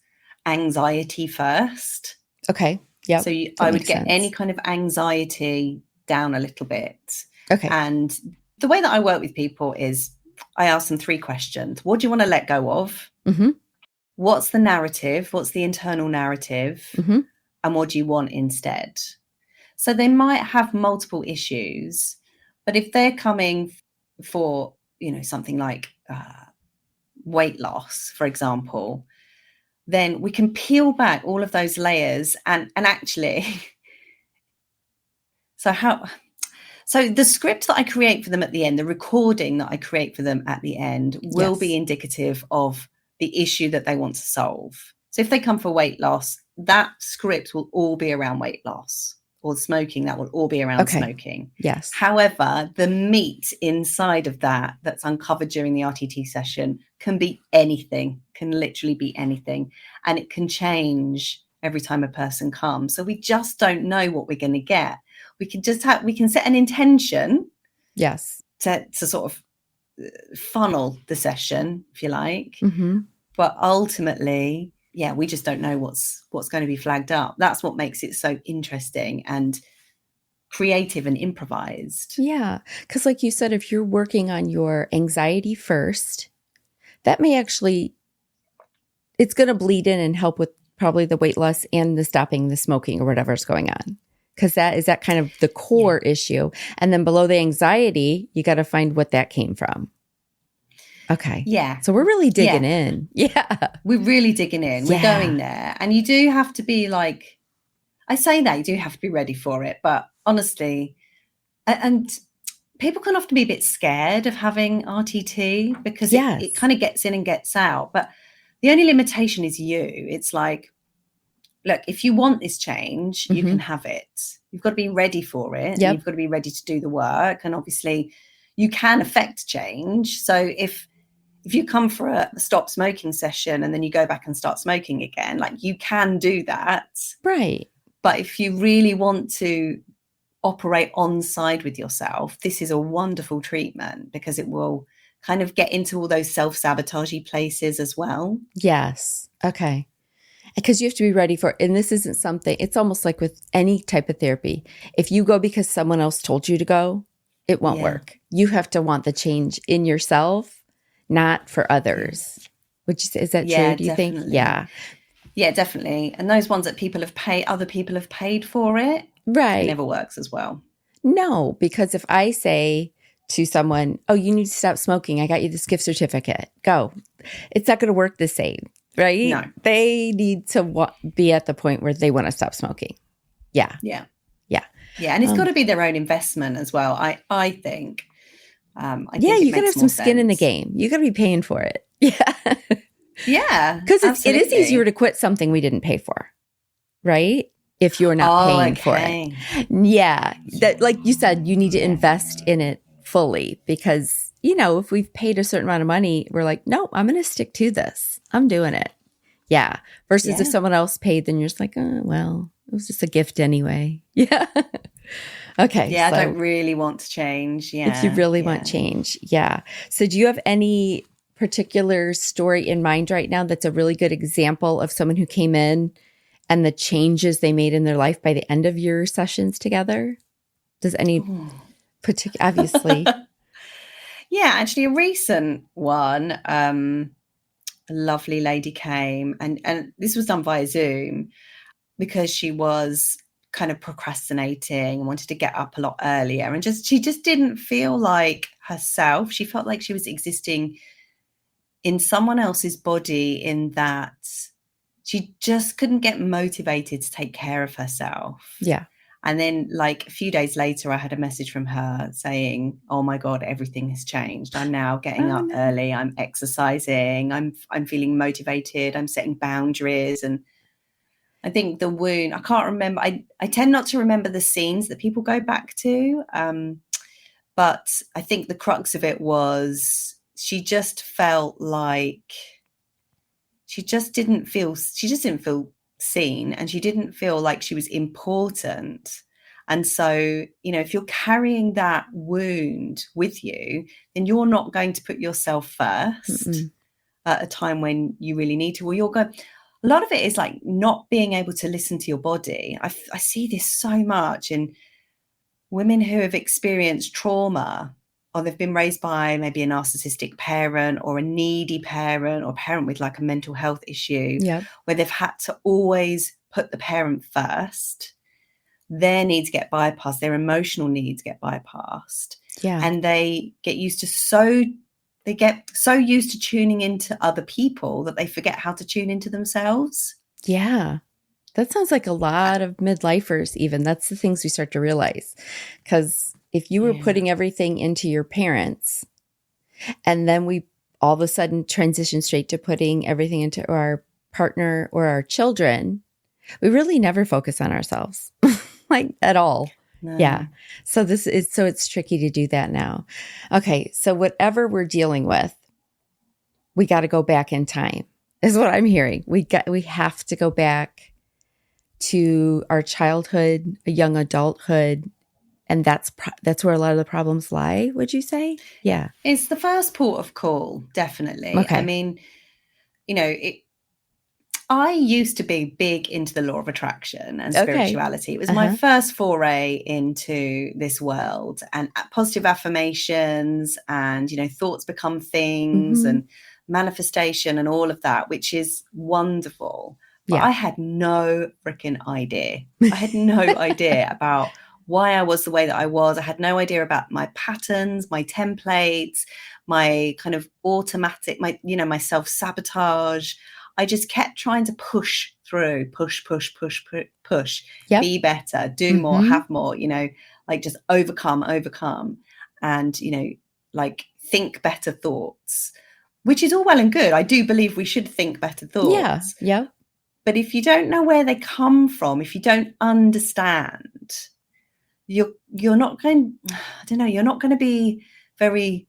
anxiety first. Okay. Yeah. So I would get any kind of anxiety down a little bit. Okay. And the way that I work with people is I ask them 3 questions. What do you want to let go of? Mm-hmm. What's the narrative? What's the internal narrative? Mm-hmm. And what do you want instead? So they might have multiple issues, but if they're coming for, something like weight loss, for example, then we can peel back all of those layers and actually, So the script that I create for them at the end, the recording that I create for them at the end will be indicative of the issue that they want to solve. So if they come for weight loss, that script will all be around weight loss, or smoking, that will all be around smoking. Yes. However, the meat inside of that's uncovered during the RTT session can be anything, can literally be anything. And it can change every time a person comes. So we just don't know what we're going to get. We can set an intention. Yes. To sort of funnel the session, if you like. Mm-hmm. But ultimately, we just don't know what's going to be flagged up. That's what makes it so interesting and creative and improvised. Yeah. Because like you said, if you're working on your anxiety first, that may actually, it's going to bleed in and help with probably the weight loss and the stopping the smoking or whatever's going on. Because that kind of the core issue. And then below the anxiety, you got to find what that came from. Okay. Yeah. So we're really digging in. Yeah. We're really digging in. We're going there. And you do have to be like, I say that, you do have to be ready for it. But honestly, and people can often be a bit scared of having RTT because it kind of gets in and gets out. But the only limitation is you. It's like, look, if you want this change, you can have it. You've got to be ready for it. And you've got to be ready to do the work. And obviously you can affect change. So if you come for a stop smoking session and then you go back and start smoking again, like you can do that. Right. But if you really want to operate on side with yourself, this is a wonderful treatment because it will kind of get into all those self-sabotagey places as well. Yes. Okay. Because you have to be ready for it. And this isn't something, it's almost like with any type of therapy. If you go because someone else told you to go, it won't work. You have to want the change in yourself, not for others. Is that true, do you think? Yeah. Yeah, definitely. And those ones that other people have paid for it, right, it never works as well. No, because if I say to someone, oh, you need to stop smoking, I got you this gift certificate, go. It's not going to work the same. Right? No. They need to be at the point where they want to stop smoking. Yeah. Yeah. Yeah. Yeah, and it's got to be their own investment as well. I think. I yeah, think you got to have some skin in the game. You got to be paying for it. Yeah. Yeah, because it is easier absolutely. to quit something we didn't pay for, right? If you're not paying for it. Yeah. That, like you said, you need to invest in it fully because, you know, if we've paid a certain amount of money, we're like, no, I'm going to stick to this. I'm doing it. Yeah. Versus if someone else paid, then you're just like, oh, well, it was just a gift anyway. Yeah. Okay. Yeah, so I don't really want to change. Yeah. if you really want change. Yeah. So do you have any particular story in mind right now that's a really good example of someone who came in and the changes they made in their life by the end of your sessions together? Does any particular, obviously. Yeah, actually a recent one, a lovely lady came and this was done via Zoom because she was kind of procrastinating and wanted to get up a lot earlier and she just didn't feel like herself. She felt like she was existing in someone else's body, in that she just couldn't get motivated to take care of herself. Yeah. And then like a few days later, I had a message from her saying, oh my God, everything has changed. I'm now getting up early. I'm exercising. I'm feeling motivated. I'm setting boundaries. And I think the wound, I can't remember. I tend not to remember the scenes that people go back to. But I think the crux of it was she just felt like she just didn't feel seen, and she didn't feel like she was important. And so, you know, if you're carrying that wound with you, then you're not going to put yourself first at a time when you really need to. Well, you'll go. A lot of it is like not being able to listen to your body. I see this so much in women who have experienced trauma, or they've been raised by maybe a narcissistic parent or a needy parent or a parent with like a mental health issue, where they've had to always put the parent first. Their needs get bypassed, their emotional needs get bypassed. Yeah. And they get used to they get so used to tuning into other people that they forget how to tune into themselves. Yeah. That sounds like a lot of midlifers even. That's the things we start to realize. Because if you were putting everything into your parents, and then we all of a sudden transition straight to putting everything into our partner or our children, we really never focus on ourselves, like at all. No. Yeah. So it's tricky to do that now. Okay. So whatever we're dealing with, we got to go back in time, is what I'm hearing. We have to go back to our childhood, a young adulthood, and that's where a lot of the problems lie, would you say? Yeah. It's the first port of call, definitely. Okay. I mean, you know, I used to be big into the law of attraction and spirituality. It was my first foray into this world, and positive affirmations and, you know, thoughts become things and manifestation and all of that, which is wonderful. But I had no freaking idea. I had no idea about why I was the way that I was. I had no idea about my patterns, my templates, my kind of automatic, my self-sabotage. I just kept trying to push through, push, be better, do more, have more, you know, like just overcome. And, you know, like think better thoughts, which is all well and good. I do believe we should think better thoughts. Yeah. But if you don't know where they come from, if you don't understand, you're not going, I don't know, you're not going to be very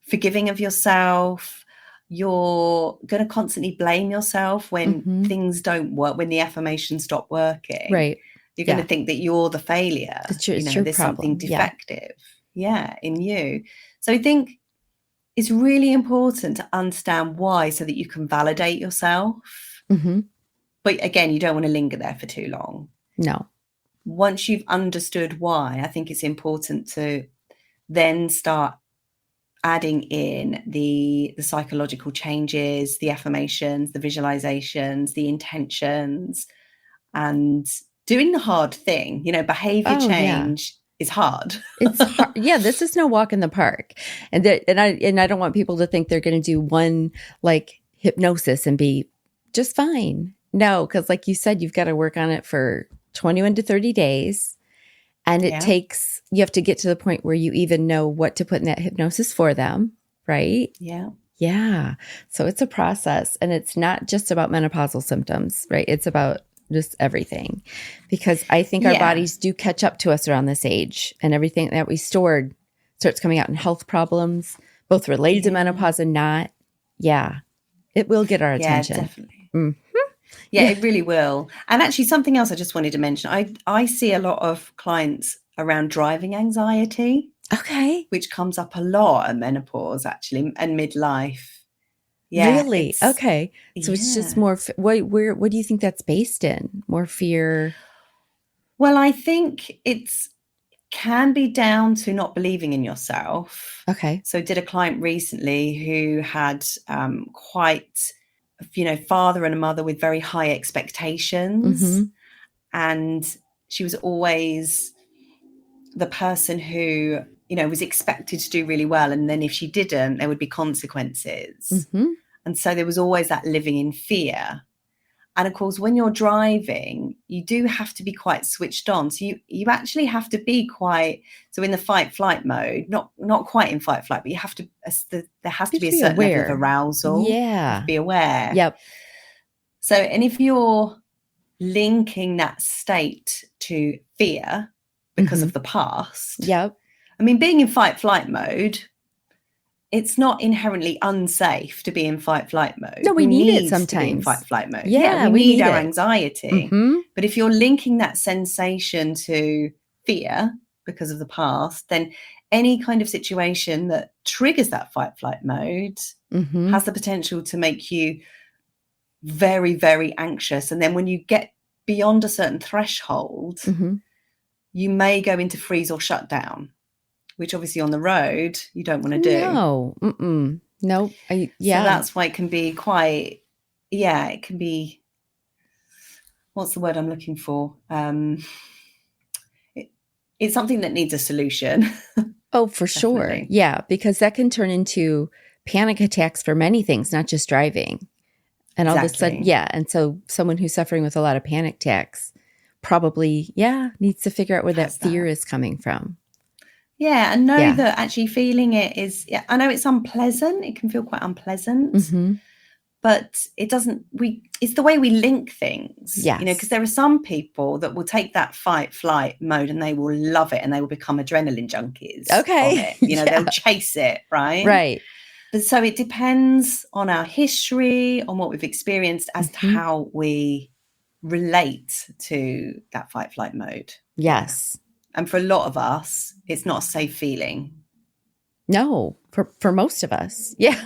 forgiving of yourself. You're going to constantly blame yourself when things don't work, when the affirmations stop working. Right. You're going to think that you're the failure. It's your there's problem. Something defective in you. So I think it's really important to understand why, so that you can validate yourself. But again, you don't want to linger there for too long. No. Once you've understood why, I think it's important to then start adding in the psychological changes, the affirmations, the visualizations, the intentions, and doing the hard thing. You know, behavior change is hard. It's hard. Yeah, this is no walk in the park. And I don't want people to think they're going to do one like hypnosis and be just fine. No, because like you said, you've got to work on it for 21 to 30 days. And it takes, you have to get to the point where you even know what to put in that hypnosis for them, right? Yeah. Yeah. So it's a process, and it's not just about menopausal symptoms, right? It's about just everything, because I think our bodies do catch up to us around this age, and everything that we stored starts coming out in health problems, both related to menopause and not. Yeah. It will get our attention. Yeah, definitely. Yeah, it really will. And actually, something else I just wanted to mention. I see a lot of clients around driving anxiety. Okay. Which comes up a lot at menopause, actually, and midlife. Yeah. Really? Okay. So it's just more, what do you think that's based in? More fear? Well, I think can be down to not believing in yourself. Okay. So did a client recently who had quite, father and a mother with very high expectations. Mm-hmm. And she was always the person who, was expected to do really well. And then if she didn't, there would be consequences. Mm-hmm. And so there was always that living in fear. And of course, when you're driving, you do have to be quite switched on. So you actually have to be quite, so in the fight flight mode, not quite in fight flight, but you have to, there has to be a certain level of arousal. Yeah. You have to be aware. Yep. So, and if you're linking that state to fear because of the past. Yep. I mean, being in fight flight mode, it's not inherently unsafe to be in fight flight mode. No, we need it sometimes. To be in fight flight mode. Yeah, we need our it. anxiety. Mm-hmm. But if you're linking that sensation to fear because of the past, then any kind of situation that triggers that fight flight mode has the potential to make you very, very anxious. And then when you get beyond a certain threshold, you may go into freeze or shut down, which obviously on the road you don't want to do. No. Nope. So that's why it can be quite, it can be, what's the word I'm looking for? It's something that needs a solution. Oh, for sure. Yeah, because that can turn into panic attacks for many things, not just driving. And all of a sudden, and so someone who's suffering with a lot of panic attacks probably, needs to figure out where that fear is coming from. Yeah, and know that actually feeling it is, I know it's unpleasant. It can feel quite unpleasant, but it doesn't, it's the way we link things, because there are some people that will take that fight flight mode and they will love it and they will become adrenaline junkies. Okay. From it. They'll chase it, right? Right. But so it depends on our history, on what we've experienced as to how we relate to that fight flight mode. Yes. And for a lot of us, it's not a safe feeling. No, for most of us. Yeah.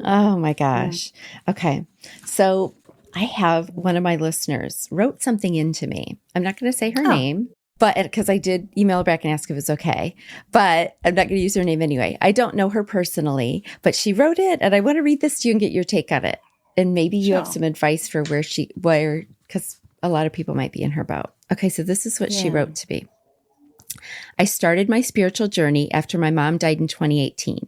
Oh my gosh. Okay. So I have one of my listeners wrote something into me. I'm not going to say her name, but because I did email her back and ask if it's okay, but I'm not going to use her name anyway. I don't know her personally, but she wrote it and I want to read this to you and get your take on it. And maybe you have some advice for because a lot of people might be in her boat. Okay. So this is what she wrote to me. I started my spiritual journey after my mom died in 2018.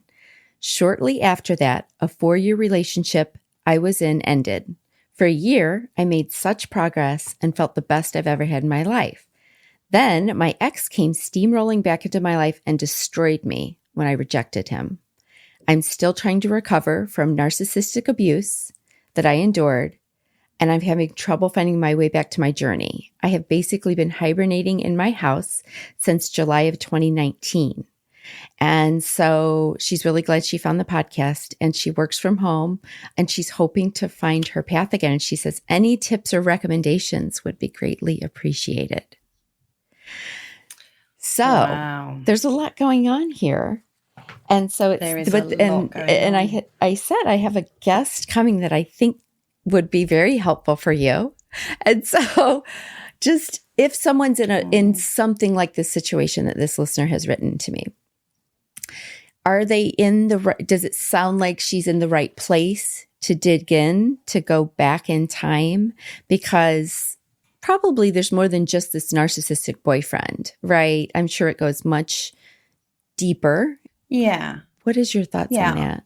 Shortly after that, a 4-year relationship I was in ended. For a year, I made such progress and felt the best I've ever had in my life. Then my ex came steamrolling back into my life and destroyed me when I rejected him. I'm still trying to recover from narcissistic abuse that I endured, and I'm having trouble finding my way back to my journey. I have basically been hibernating in my house since July of 2019. And so she's really glad she found the podcast, and she works from home and she's hoping to find her path again. And she says, any tips or recommendations would be greatly appreciated. So there's a lot going on here. And so it's, there is a lot going on. I said, I have a guest coming that I think would be very helpful for you. And so just if someone's in something like this situation that this listener has written to me, are they does it sound like she's in the right place to dig in, to go back in time? Because probably there's more than just this narcissistic boyfriend, right? I'm sure it goes much deeper. Yeah. What is your thoughts on that?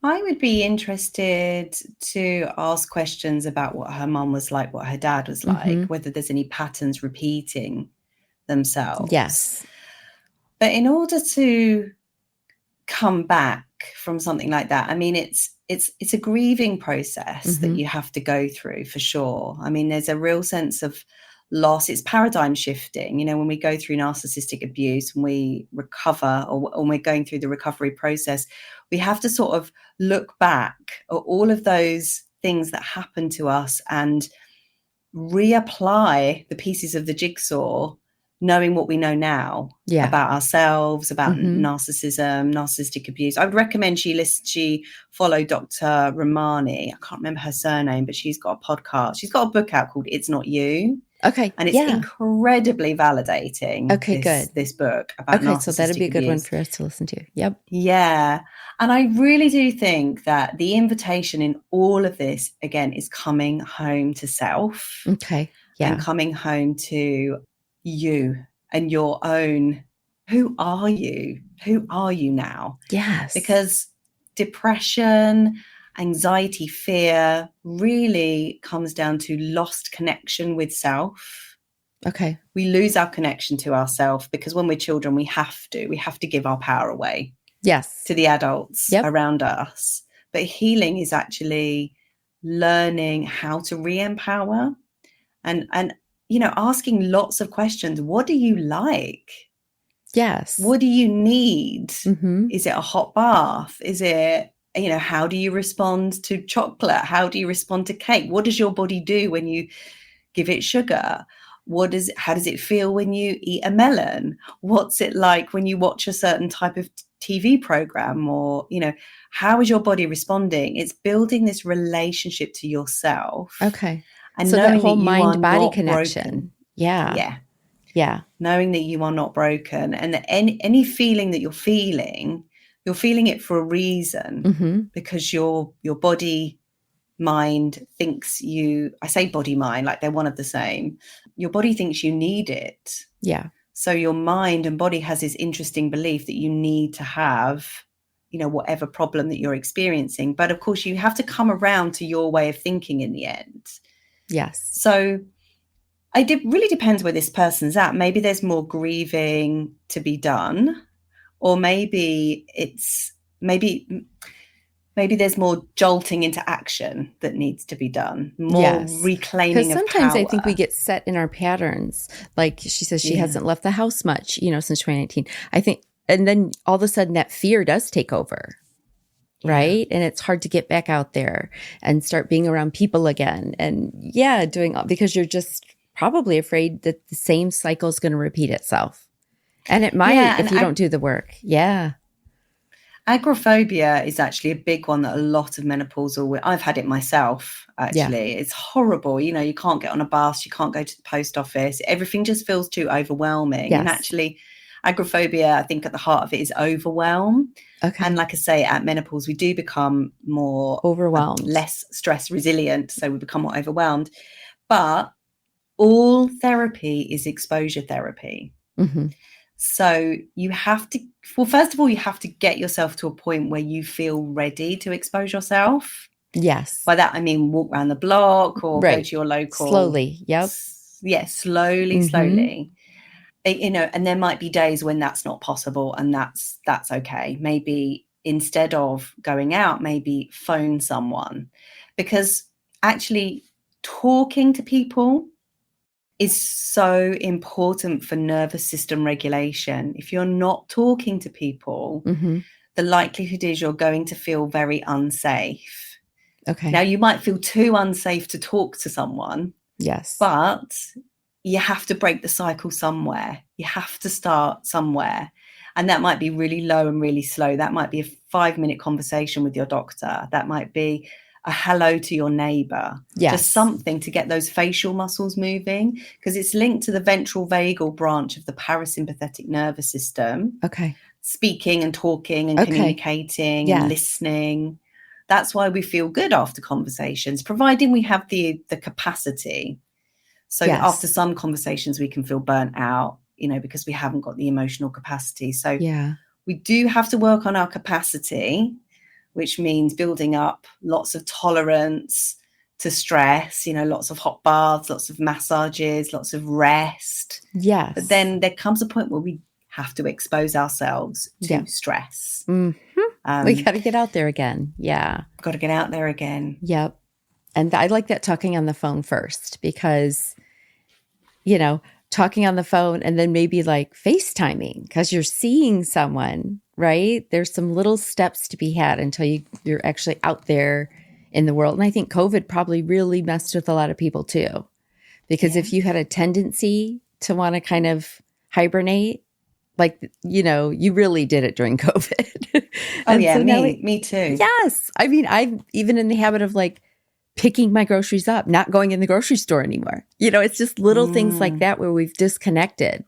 I would be interested to ask questions about what her mom was like, what her dad was like, whether there's any patterns repeating themselves. Yes. But in order to come back from something like that, I mean, it's a grieving process that you have to go through, for sure. I mean, there's a real sense of loss. It's paradigm shifting. You know, when we go through narcissistic abuse and we recover, or when we're going through the recovery process, we have to sort of look back at all of those things that happened to us and reapply the pieces of the jigsaw, knowing what we know now about ourselves, about narcissism, narcissistic abuse. I would recommend she follow Dr. Ramani. I can't remember her surname, but she's got a podcast. She's got a book out called It's Not You. Okay. And it's incredibly validating. Okay, good. This book about narcissistic so that'd be a good abuse. one for us to listen to. Yep. Yeah. And I really do think that the invitation in all of this, again, is coming home to self. Okay. Yeah. And coming home to you and your own. Who are you? Who are you now? Yes. Because depression, anxiety, fear really comes down to lost connection with self. Okay. We lose our connection to ourselves because when we're children, we have to give our power away. Yes. To the adults around us. But healing is actually learning how to re-empower and you know, asking lots of questions. What do you like? Yes. What do you need? Is it a hot bath? Is it, you know, how do you respond to chocolate? How do you respond to cake? What does your body do when you give it sugar? How does it feel when you eat a melon? What's it like when you watch a certain type of TV program? Or, you know, how is your body responding? It's building this relationship to yourself. Okay. And so knowing that whole that mind-body connection. Broken. Yeah. Knowing that you are not broken, and that any feeling that you're feeling it for a reason, because your body, mind thinks you, I say body, mind, like they're one of the same. Your body thinks you need it. Yeah. So your mind and body has this interesting belief that you need to have, you know, whatever problem that you're experiencing. But of course, you have to come around to your way of thinking in the end. Yes. So it really depends where this person's at. Maybe there's more grieving to be done, or maybe there's more jolting into action that needs to be done, more reclaiming of power. Because sometimes I think we get set in our patterns. Like she says, she hasn't left the house much, you know, since 2019. I think, and then all of a sudden that fear does take over, right? And it's hard to get back out there and start being around people again. And because you're just probably afraid that the same cycle is going to repeat itself. And it might if you don't do the work. Yeah. Agoraphobia is actually a big one that a lot of menopausal, I've had it myself, actually. It's horrible. You know, you can't get on a bus, you can't go to the post office. Everything just feels too overwhelming. And actually, agoraphobia, I think at the heart of it is overwhelm. Okay. And like I say, at menopause, we do become more overwhelmed, less stress resilient. So we become more overwhelmed. But all therapy is exposure therapy. So you have to, first of all, you have to get yourself to a point where you feel ready to expose yourself. Yes. By that, I mean, walk around the block or go to your local. Slowly. Yep. Slowly. You know, and there might be days when that's not possible, and that's okay. Maybe instead of going out, maybe phone someone, because actually talking to people is so important for nervous system regulation. If you're not talking to people, the likelihood is you're going to feel very unsafe. Okay. Now, you might feel too unsafe to talk to someone. Yes. But you have to break the cycle somewhere. You have to start somewhere. And that might be really low and really slow. That might be a 5-minute conversation with your doctor. That might be a hello to your neighbor. Just something to get those facial muscles moving, because it's linked to the ventral vagal branch of the parasympathetic nervous system. Okay. Speaking and talking and communicating and listening. That's why we feel good after conversations, providing we have the capacity. So after some conversations, we can feel burnt out, you know, because we haven't got the emotional capacity. So we do have to work on our capacity, which means building up lots of tolerance, to stress, lots of hot baths, lots of massages, lots of rest. Yes. But then there comes a point where we have to expose ourselves to stress. Mm-hmm. We got to get out there again. Yeah. Got to get out there again. Yep. And I like that talking on the phone first because, talking on the phone and then maybe like FaceTiming because you're seeing someone, right? There's some little steps to be had until you're actually out there in the world. And I think COVID probably really messed with a lot of people too, because if you had a tendency to want to kind of hibernate, like, you really did it during COVID. Me too. Yes. I mean, I'm even in the habit of like picking my groceries up, not going in the grocery store anymore. It's just little things like that where we've disconnected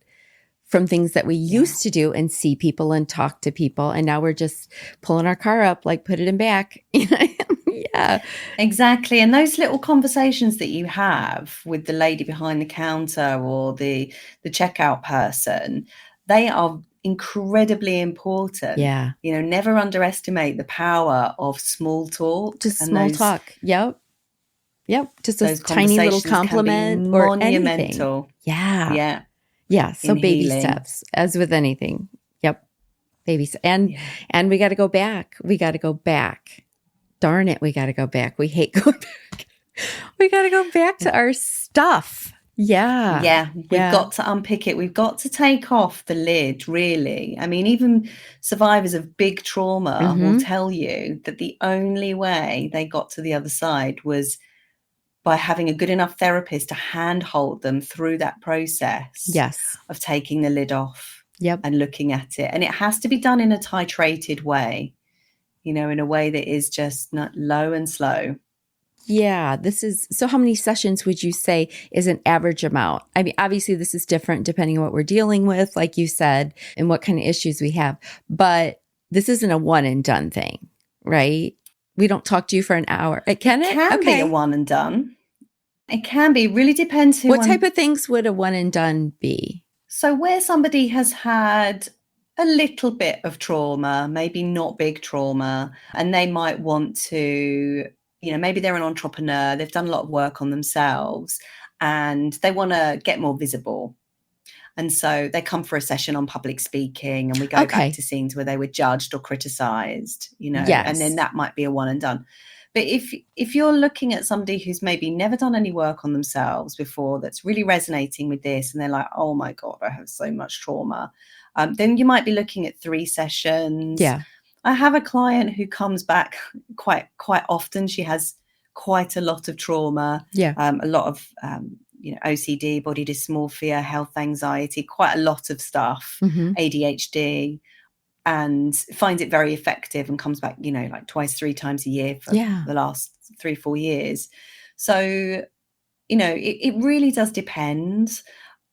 from things that we used to do and see people and talk to people. And now we're just pulling our car up, like put it in back. Yeah, exactly. And those little conversations that you have with the lady behind the counter or the checkout person, they are incredibly important. Yeah. Never underestimate the power of small talk. Just small talk. Yep. Just a tiny little compliment or monumental. Anything. Yeah. Yeah. Yeah. So baby healing. steps, as with anything. Yep. Baby steps. And we got to go back. We got to go back. Darn it. We got to go back. We hate going back. We got to go back to our stuff. Yeah. Yeah. We've got to unpick it. We've got to take off the lid, really. I mean, even survivors of big trauma will tell you that the only way they got to the other side was by having a good enough therapist to handhold them through that process of taking the lid off and looking at it. And it has to be done in a titrated way, in a way that is just not low and slow. Yeah, so how many sessions would you say is an average amount? I mean, obviously this is different depending on what we're dealing with, like you said, and what kind of issues we have, but this isn't a one and done thing, right? We don't talk to you for an hour. Can it? It can be a one and done. It can be. Really depends who. What type of things would a one and done be? So where somebody has had a little bit of trauma, maybe not big trauma, and they might want to, maybe they're an entrepreneur, they've done a lot of work on themselves and they want to get more visible. And so they come for a session on public speaking and we go back to scenes where they were judged or criticized, and then that might be a one and done. But if you're looking at somebody who's maybe never done any work on themselves before, that's really resonating with this, and they're like, oh my God, I have so much trauma, then you might be looking at 3 sessions. Yeah. I have a client who comes back quite often. She has quite a lot of trauma. Yeah. A lot of, OCD, body dysmorphia, health anxiety, quite a lot of stuff, ADHD. And finds it very effective and comes back, like 2-3 times a year for the last 3-4 years. So, it really does depend,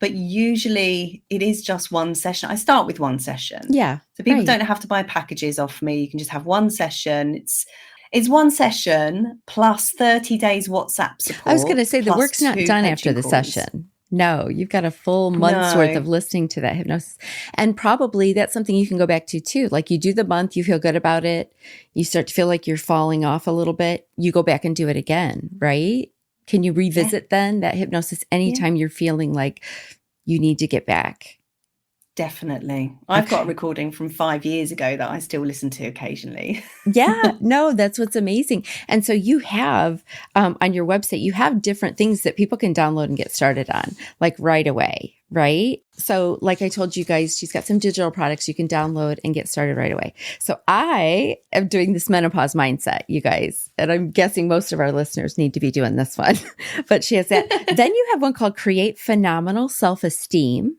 but usually it is just one session. I start with one session. Yeah. So people don't have to buy packages off me. You can just have one session. It's one session plus 30 days WhatsApp support. I was going to say the work's not done after the session. No, you've got a full month's worth of listening to that hypnosis. And probably that's something you can go back to too. Like you do the month, you feel good about it. You start to feel like you're falling off a little bit. You go back and do it again, right? Can you revisit then that hypnosis anytime you're feeling like you need to get back? Definitely. I've got a recording from 5 years ago that I still listen to occasionally. Yeah, no, that's what's amazing. And so you have on your website, you have different things that people can download and get started on, like right away, right? So like I told you guys, she's got some digital products you can download and get started right away. So I am doing this menopause mindset, you guys, and I'm guessing most of our listeners need to be doing this one, but she has that. Then you have one called Create Phenomenal Self-Esteem.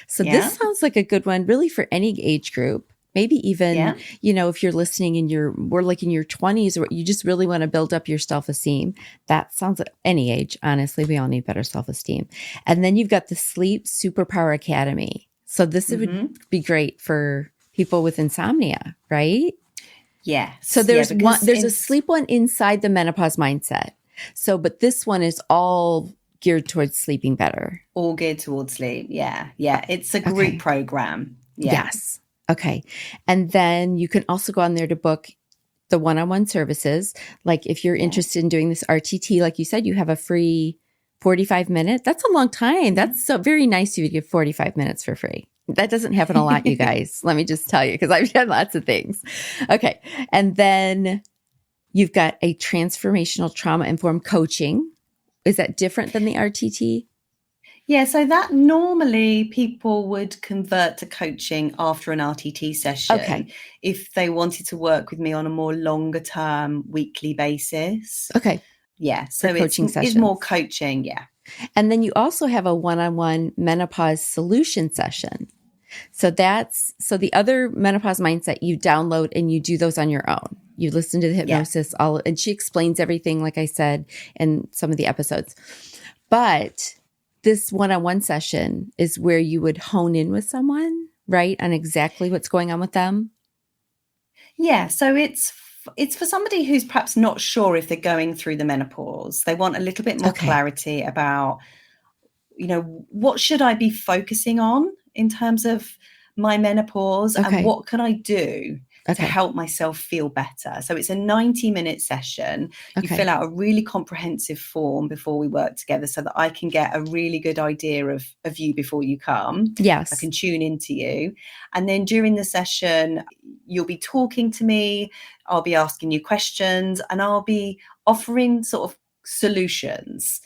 So this sounds like a good one really for any age group. Maybe even, if you're listening and we're like in your 20s or you just really want to build up your self-esteem. That sounds like any age. Honestly, we all need better self-esteem. And then you've got the Sleep Superpower Academy. So this would be great for people with insomnia, right? Yeah. So there's a sleep one inside the menopause mindset. So, but this one is all geared towards sleeping better. All geared towards sleep. Yeah. Yeah. It's a group program. Yeah. Yes. Okay. And then you can also go on there to book the one-on-one services. Like if you're interested in doing this RTT, like you said, you have a free 45 minutes. That's a long time. That's so very nice of you to give 45 minutes for free. That doesn't happen a lot, you guys. Let me just tell you, because I've done lots of things. Okay. And then you've got a transformational trauma-informed coaching. Is that different than the RTT? Yeah, so that normally people would convert to coaching after an RTT session if they wanted to work with me on a more longer term weekly basis. Okay. Yeah, so it's more coaching, yeah. And then you also have a one-on-one menopause solution session. So the other menopause mindset you download and you do those on your own. You listen to the hypnosis, and she explains everything, like I said, in some of the episodes. But this one-on-one session is where you would hone in with someone, right, on exactly what's going on with them. Yeah, so it's for somebody who's perhaps not sure if they're going through the menopause. They want a little bit more clarity about, what should I be focusing on in terms of my menopause and what can I do to help myself feel better. So it's a 90-minute session. You fill out a really comprehensive form before we work together so that I can get a really good idea of you before you come. Yes. I can tune into you. And then during the session, you'll be talking to me, I'll be asking you questions, and I'll be offering sort of solutions.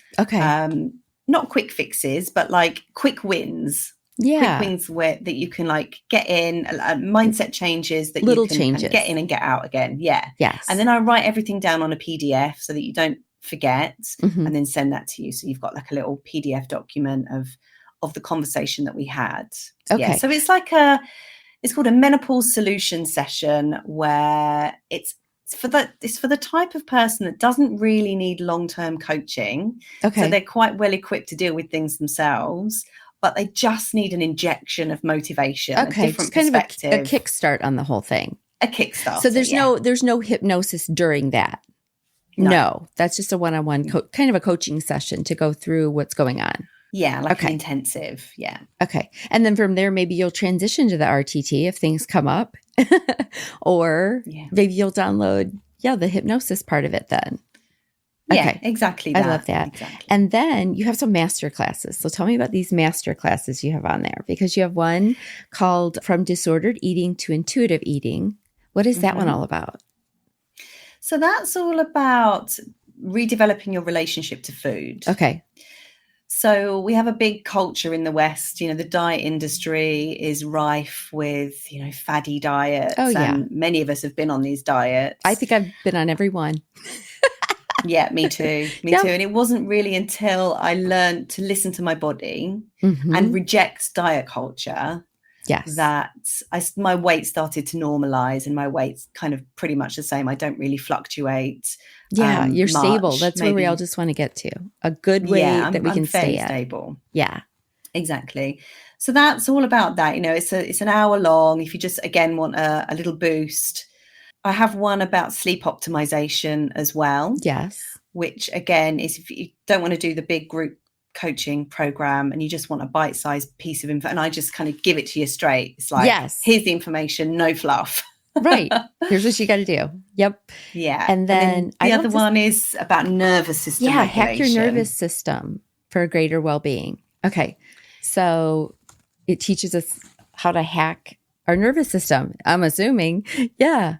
Not quick fixes, but like quick wins. Yeah. Quick wins that you can like get in, mindset changes that little you can changes. Kind of get in and get out again. Yeah. Yes. And then I write everything down on a PDF so that you don't forget, and then send that to you. So you've got like a little PDF document of the conversation that we had. Yeah. So it's like it's called a menopause solution session, where it's for the type of person that doesn't really need long-term coaching. So they're quite well equipped to deal with things themselves, but they just need an injection of motivation, a different perspective. Kind of a kickstart on the whole thing. A kickstart. So there's no hypnosis during that. No, that's just a one-on-one kind of a coaching session to go through what's going on. Yeah, like an intensive. Yeah. Okay. And then from there, maybe you'll transition to the RTT if things come up, or maybe you'll download, the hypnosis part of it then. Yeah, exactly. I love that. Exactly. And then you have some master classes. So tell me about these master classes you have on there, because you have one called From Disordered Eating to Intuitive Eating. What is that one all about? So that's all about redeveloping your relationship to food. Okay. So we have a big culture in the West. The diet industry is rife with, faddy diets. Oh, yeah. And many of us have been on these diets. I think I've been on every one. Yeah, me too. Me too. And it wasn't really until I learned to listen to my body and reject diet culture that my weight started to normalize, and my weight's kind of pretty much the same. I don't really fluctuate. Yeah, you're much. stable. That's where we all just want to get to. A good weight that we can stay at. Stable. Yeah. Exactly. So that's all about that. It's an hour long. If you just, again, want a little boost. I have one about sleep optimization as well. Yes. Which, again, is if you don't want to do the big group coaching program and you just want a bite-sized piece of info, and I just kind of give it to you straight. It's like, here's the information, no fluff. Right. Here's what you got to do. Yep. Yeah. And then the other one is about nervous system regulation. Hack your nervous system for a greater well-being. Okay. So it teaches us how to hack our nervous system, I'm assuming. Yeah.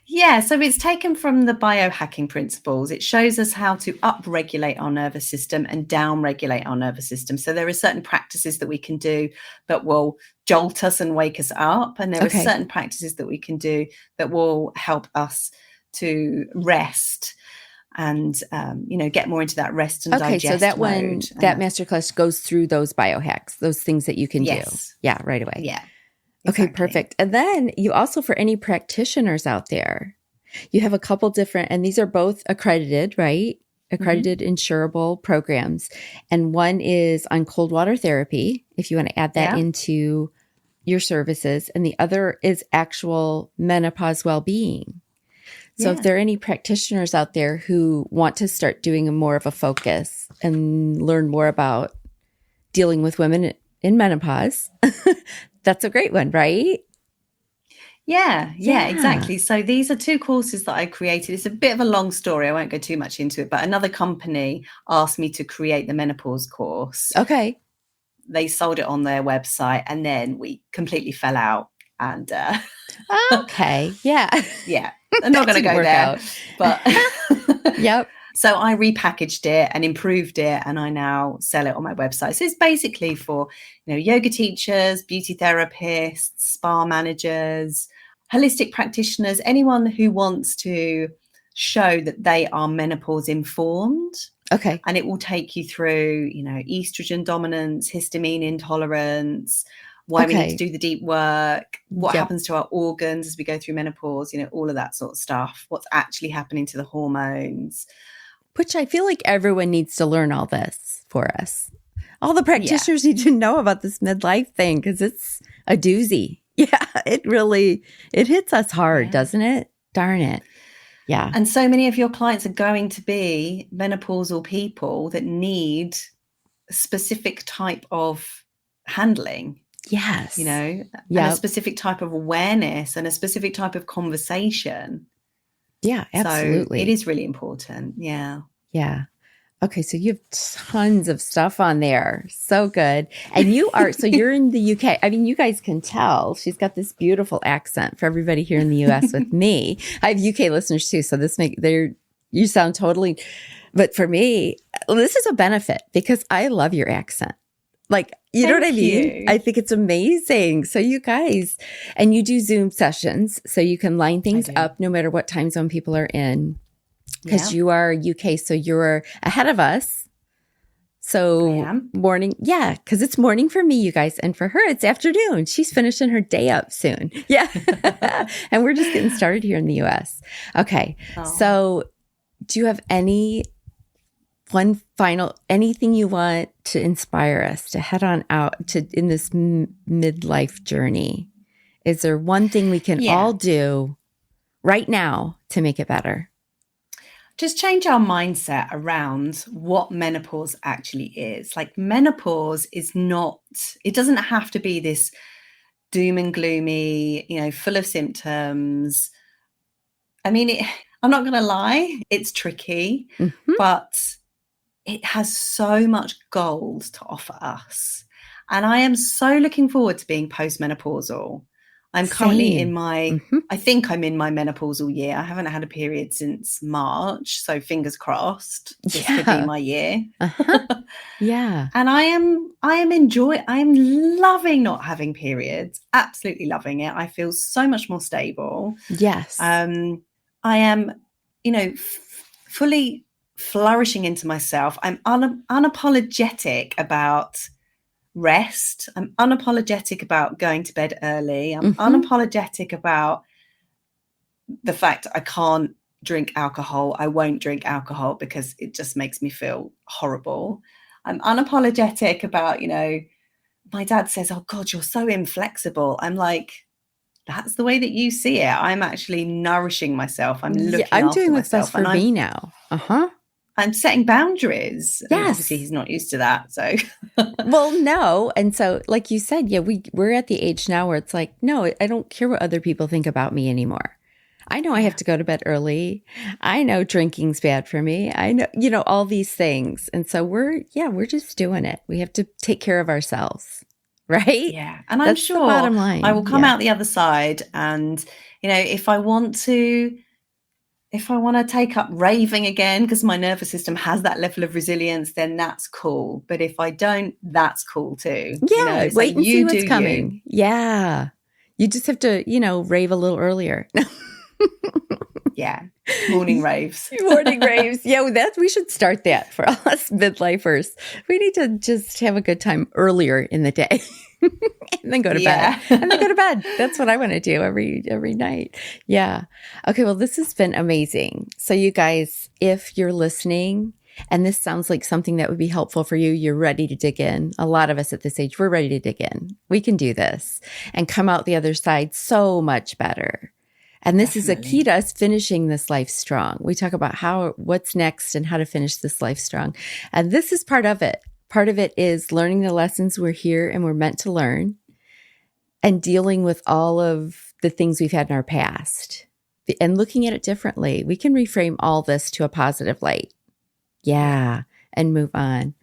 Yeah, so it's taken from the biohacking principles. It shows us how to upregulate our nervous system and downregulate our nervous system. So there are certain practices that we can do that will jolt us and wake us up. And there are certain practices that we can do that will help us to rest and, get more into that rest and digest so that mode. that masterclass goes through those biohacks, those things that you can do. Yeah, right away. Yeah. Exactly. Okay, perfect. And then you also, for any practitioners out there, you have a couple different, and these are both accredited, right? Accredited, insurable programs. And one is on cold water therapy, if you want to add that into your services. And the other is actual menopause well-being. So if there are any practitioners out there who want to start doing more of a focus and learn more about dealing with women in menopause, that's a great one, right? Yeah, Yeah. exactly. So these are 2 courses that I created. It's a bit of a long story. I won't go too much into it, but another company asked me to create the menopause course. Okay. They sold it on their website, and then we completely fell out. And Okay. Yeah. yeah, I'm not going to go work there. out. But Yep. so I repackaged it and improved it, and I now sell it on my website. So it's basically for, yoga teachers, beauty therapists, spa managers, holistic practitioners, anyone who wants to show that they are menopause informed. Okay. And it will take you through, estrogen dominance, histamine intolerance, why we need to do the deep work, what happens to our organs as we go through menopause, all of that sort of stuff, what's actually happening to the hormones. Which I feel like everyone needs to learn all this for us. All the practitioners need to know about this midlife thing because it's a doozy. Yeah, it hits us hard, doesn't it? Darn it. Yeah. And so many of your clients are going to be menopausal people that need a specific type of handling. Yes. And a specific type of awareness and a specific type of conversation. Yeah, absolutely. So it is really important. Yeah. Yeah. Okay, so you have tons of stuff on there. So good. And so you're in the UK. I mean, you guys can tell she's got this beautiful accent for everybody here in the US with me. I have UK listeners too. So you sound totally, but for me, this is a benefit because I love your accent. Like, you know what I mean? I think it's amazing. So you guys, and you do Zoom sessions so you can line things up no matter what time zone people are in. Because you are UK, so you're ahead of us. So morning, because it's morning for me, you guys. And for her, it's afternoon. She's finishing her day up soon. Yeah. And we're just getting started here in the US. Okay. So do you have anything you want to inspire us to head on out in this midlife journey? Is there one thing we can all do right now to make it better? Just change our mindset around what menopause actually is. Like, menopause is not, it doesn't have to be this doom and gloomy, full of symptoms. I mean, I'm not going to lie, it's tricky, but it has so much gold to offer us. And I am so looking forward to being postmenopausal. I'm currently I think I'm in my menopausal year. I haven't had a period since March. So fingers crossed, this could be my year. Yeah. And I am loving not having periods. Absolutely loving it. I feel so much more stable. Yes. I am, fully flourishing into myself. I'm unapologetic about rest. I'm unapologetic about going to bed early. I'm unapologetic about the fact I can't drink alcohol. I won't drink alcohol because it just makes me feel horrible. I'm unapologetic about, my dad says, "Oh God, you're so inflexible." I'm like, that's the way that you see it. I'm actually nourishing myself. I'm looking after doing what's myself. best for me now. I'm setting boundaries. Yes. And obviously he's not used to that. So, well, no. And so, like you said, we're at the age now where it's like, no, I don't care what other people think about me anymore. I know I have to go to bed early. I know drinking's bad for me. I know, all these things. And so we're just doing it. We have to take care of ourselves. Right? Yeah. And I'm sure the bottom line. I will come out the other side. And, if I want to take up raving again, because my nervous system has that level of resilience, then that's cool. But if I don't, that's cool too. Yeah. Wait and see what's coming. Yeah. You just have to, rave a little earlier. Yeah. Morning raves. Morning raves. Yeah. We should start that for us midlifers. We need to just have a good time earlier in the day. And then go to bed. And then go to bed. That's what I want to do every night. Yeah. Okay. Well, this has been amazing. So you guys, if you're listening and this sounds like something that would be helpful for you, you're ready to dig in. A lot of us at this age, we're ready to dig in. We can do this and come out the other side so much better. And this is a key to us finishing this life strong. We talk about what's next and how to finish this life strong. And this is part of it. Part of it is learning the lessons we're here and we're meant to learn and dealing with all of the things we've had in our past and looking at it differently. We can reframe all this to a positive light. Yeah. And move on.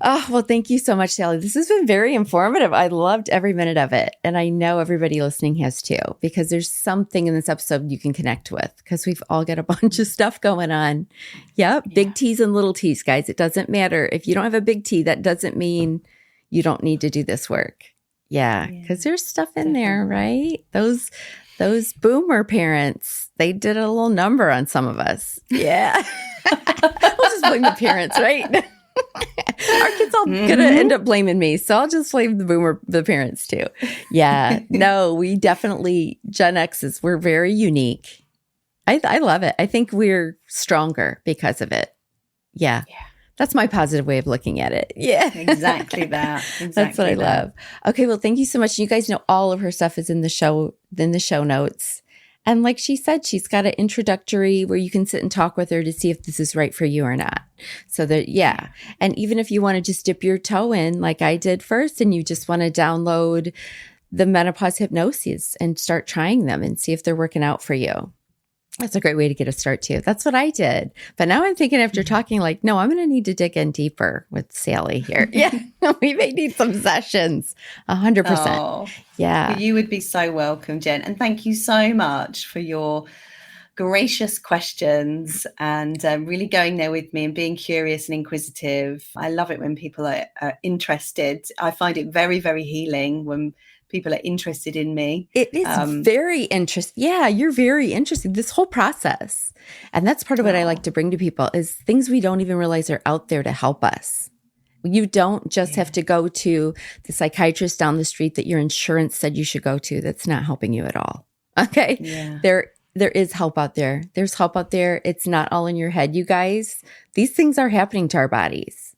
Oh, well, thank you so much, Sally. This has been very informative. I loved every minute of it. And I know everybody listening has too, because there's something in this episode you can connect with, because we've all got a bunch of stuff going on. Yep. Big T's and little T's, guys. It doesn't matter. If you don't have a big T, that doesn't mean you don't need to do this work. Yeah. Because there's stuff in there, right? Those boomer parents, they did a little number on some of us. Yeah. We'll just blame the parents, right? Our kids all gonna end up blaming me, so I'll just blame the parents too. Yeah, no, we definitely, Gen X's, we're very unique. I love it. I think we're stronger because of it. Yeah. That's my positive way of looking at it. Yeah, exactly that. That's what I love. Okay, well, thank you so much. You guys know all of her stuff is in the show notes. And like she said, she's got an introductory where you can sit and talk with her to see if this is right for you or not. So that, And even if you want to just dip your toe in, like I did first, and you just want to download the menopause hypnoses and start trying them and see if they're working out for you. That's a great way to get a start too. That's what I did. But now I'm thinking after talking, like, no, I'm going to need to dig in deeper with Sally here. Yeah. We may need some sessions. 100%. Oh, yeah. You would be so welcome, Jen. And thank you so much for your gracious questions and really going there with me and being curious and inquisitive. I love it when people are interested. I find it very, very healing when people are interested in me. It is very interesting. Yeah, you're very interesting. This whole process. And that's part of what I like to bring to people is things we don't even realize are out there to help us. You don't just have to go to the psychiatrist down the street that your insurance said you should go to. That's not helping you at all. Okay. Yeah. There is help out there. There's help out there. It's not all in your head, you guys. These things are happening to our bodies,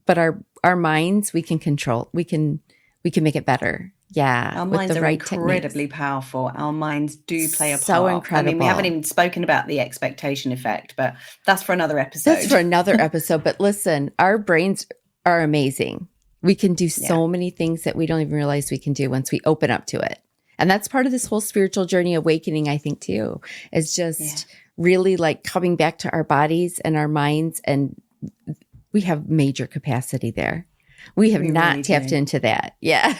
but our minds, we can control. We can make it better. Yeah. Our minds are incredibly powerful. Our minds do play a part. So incredible. I mean, we haven't even spoken about the expectation effect, but that's for another episode. But listen, our brains are amazing. We can do so many things that we don't even realize we can do once we open up to it. And that's part of this whole spiritual journey awakening, I think, too, is just really like coming back to our bodies and our minds. And we have major capacity there. We have not really tapped into that. Yeah.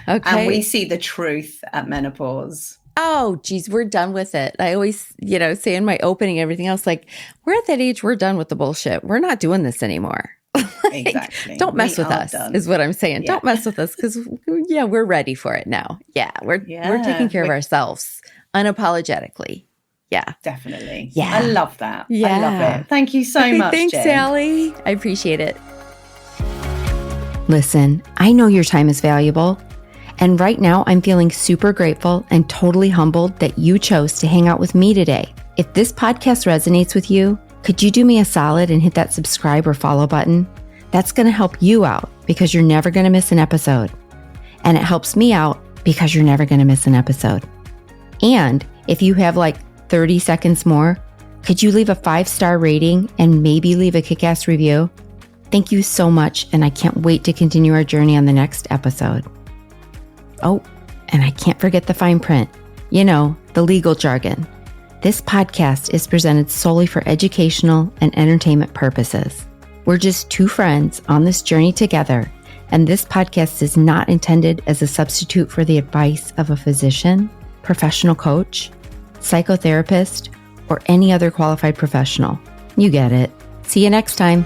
Okay. And we see the truth at menopause. Oh, geez, we're done with it. I always, say in my opening, everything else, like, we're at that age, we're done with the bullshit. We're not doing this anymore. Exactly. Don't mess with us, is what I'm saying. Yeah. Don't mess with us because, we're ready for it now. Yeah, we're taking care of ourselves unapologetically. Yeah. Definitely. Yeah. I love that. Yeah. I love it. Thank you so much, Thanks, Jen. Sally. I appreciate it. Listen, I know your time is valuable. And right now, I'm feeling super grateful and totally humbled that you chose to hang out with me today. If this podcast resonates with you, could you do me a solid and hit that subscribe or follow button? That's going to help you out because you're never going to miss an episode. And it helps me out because you're never going to miss an episode. And if you have like 30 seconds more, could you leave a 5-star rating and maybe leave a kick-ass review? Thank you so much, and I can't wait to continue our journey on the next episode. Oh, and I can't forget the fine print. The legal jargon. This podcast is presented solely for educational and entertainment purposes. We're just two friends on this journey together, and this podcast is not intended as a substitute for the advice of a physician, professional coach, psychotherapist, or any other qualified professional. You get it. See you next time.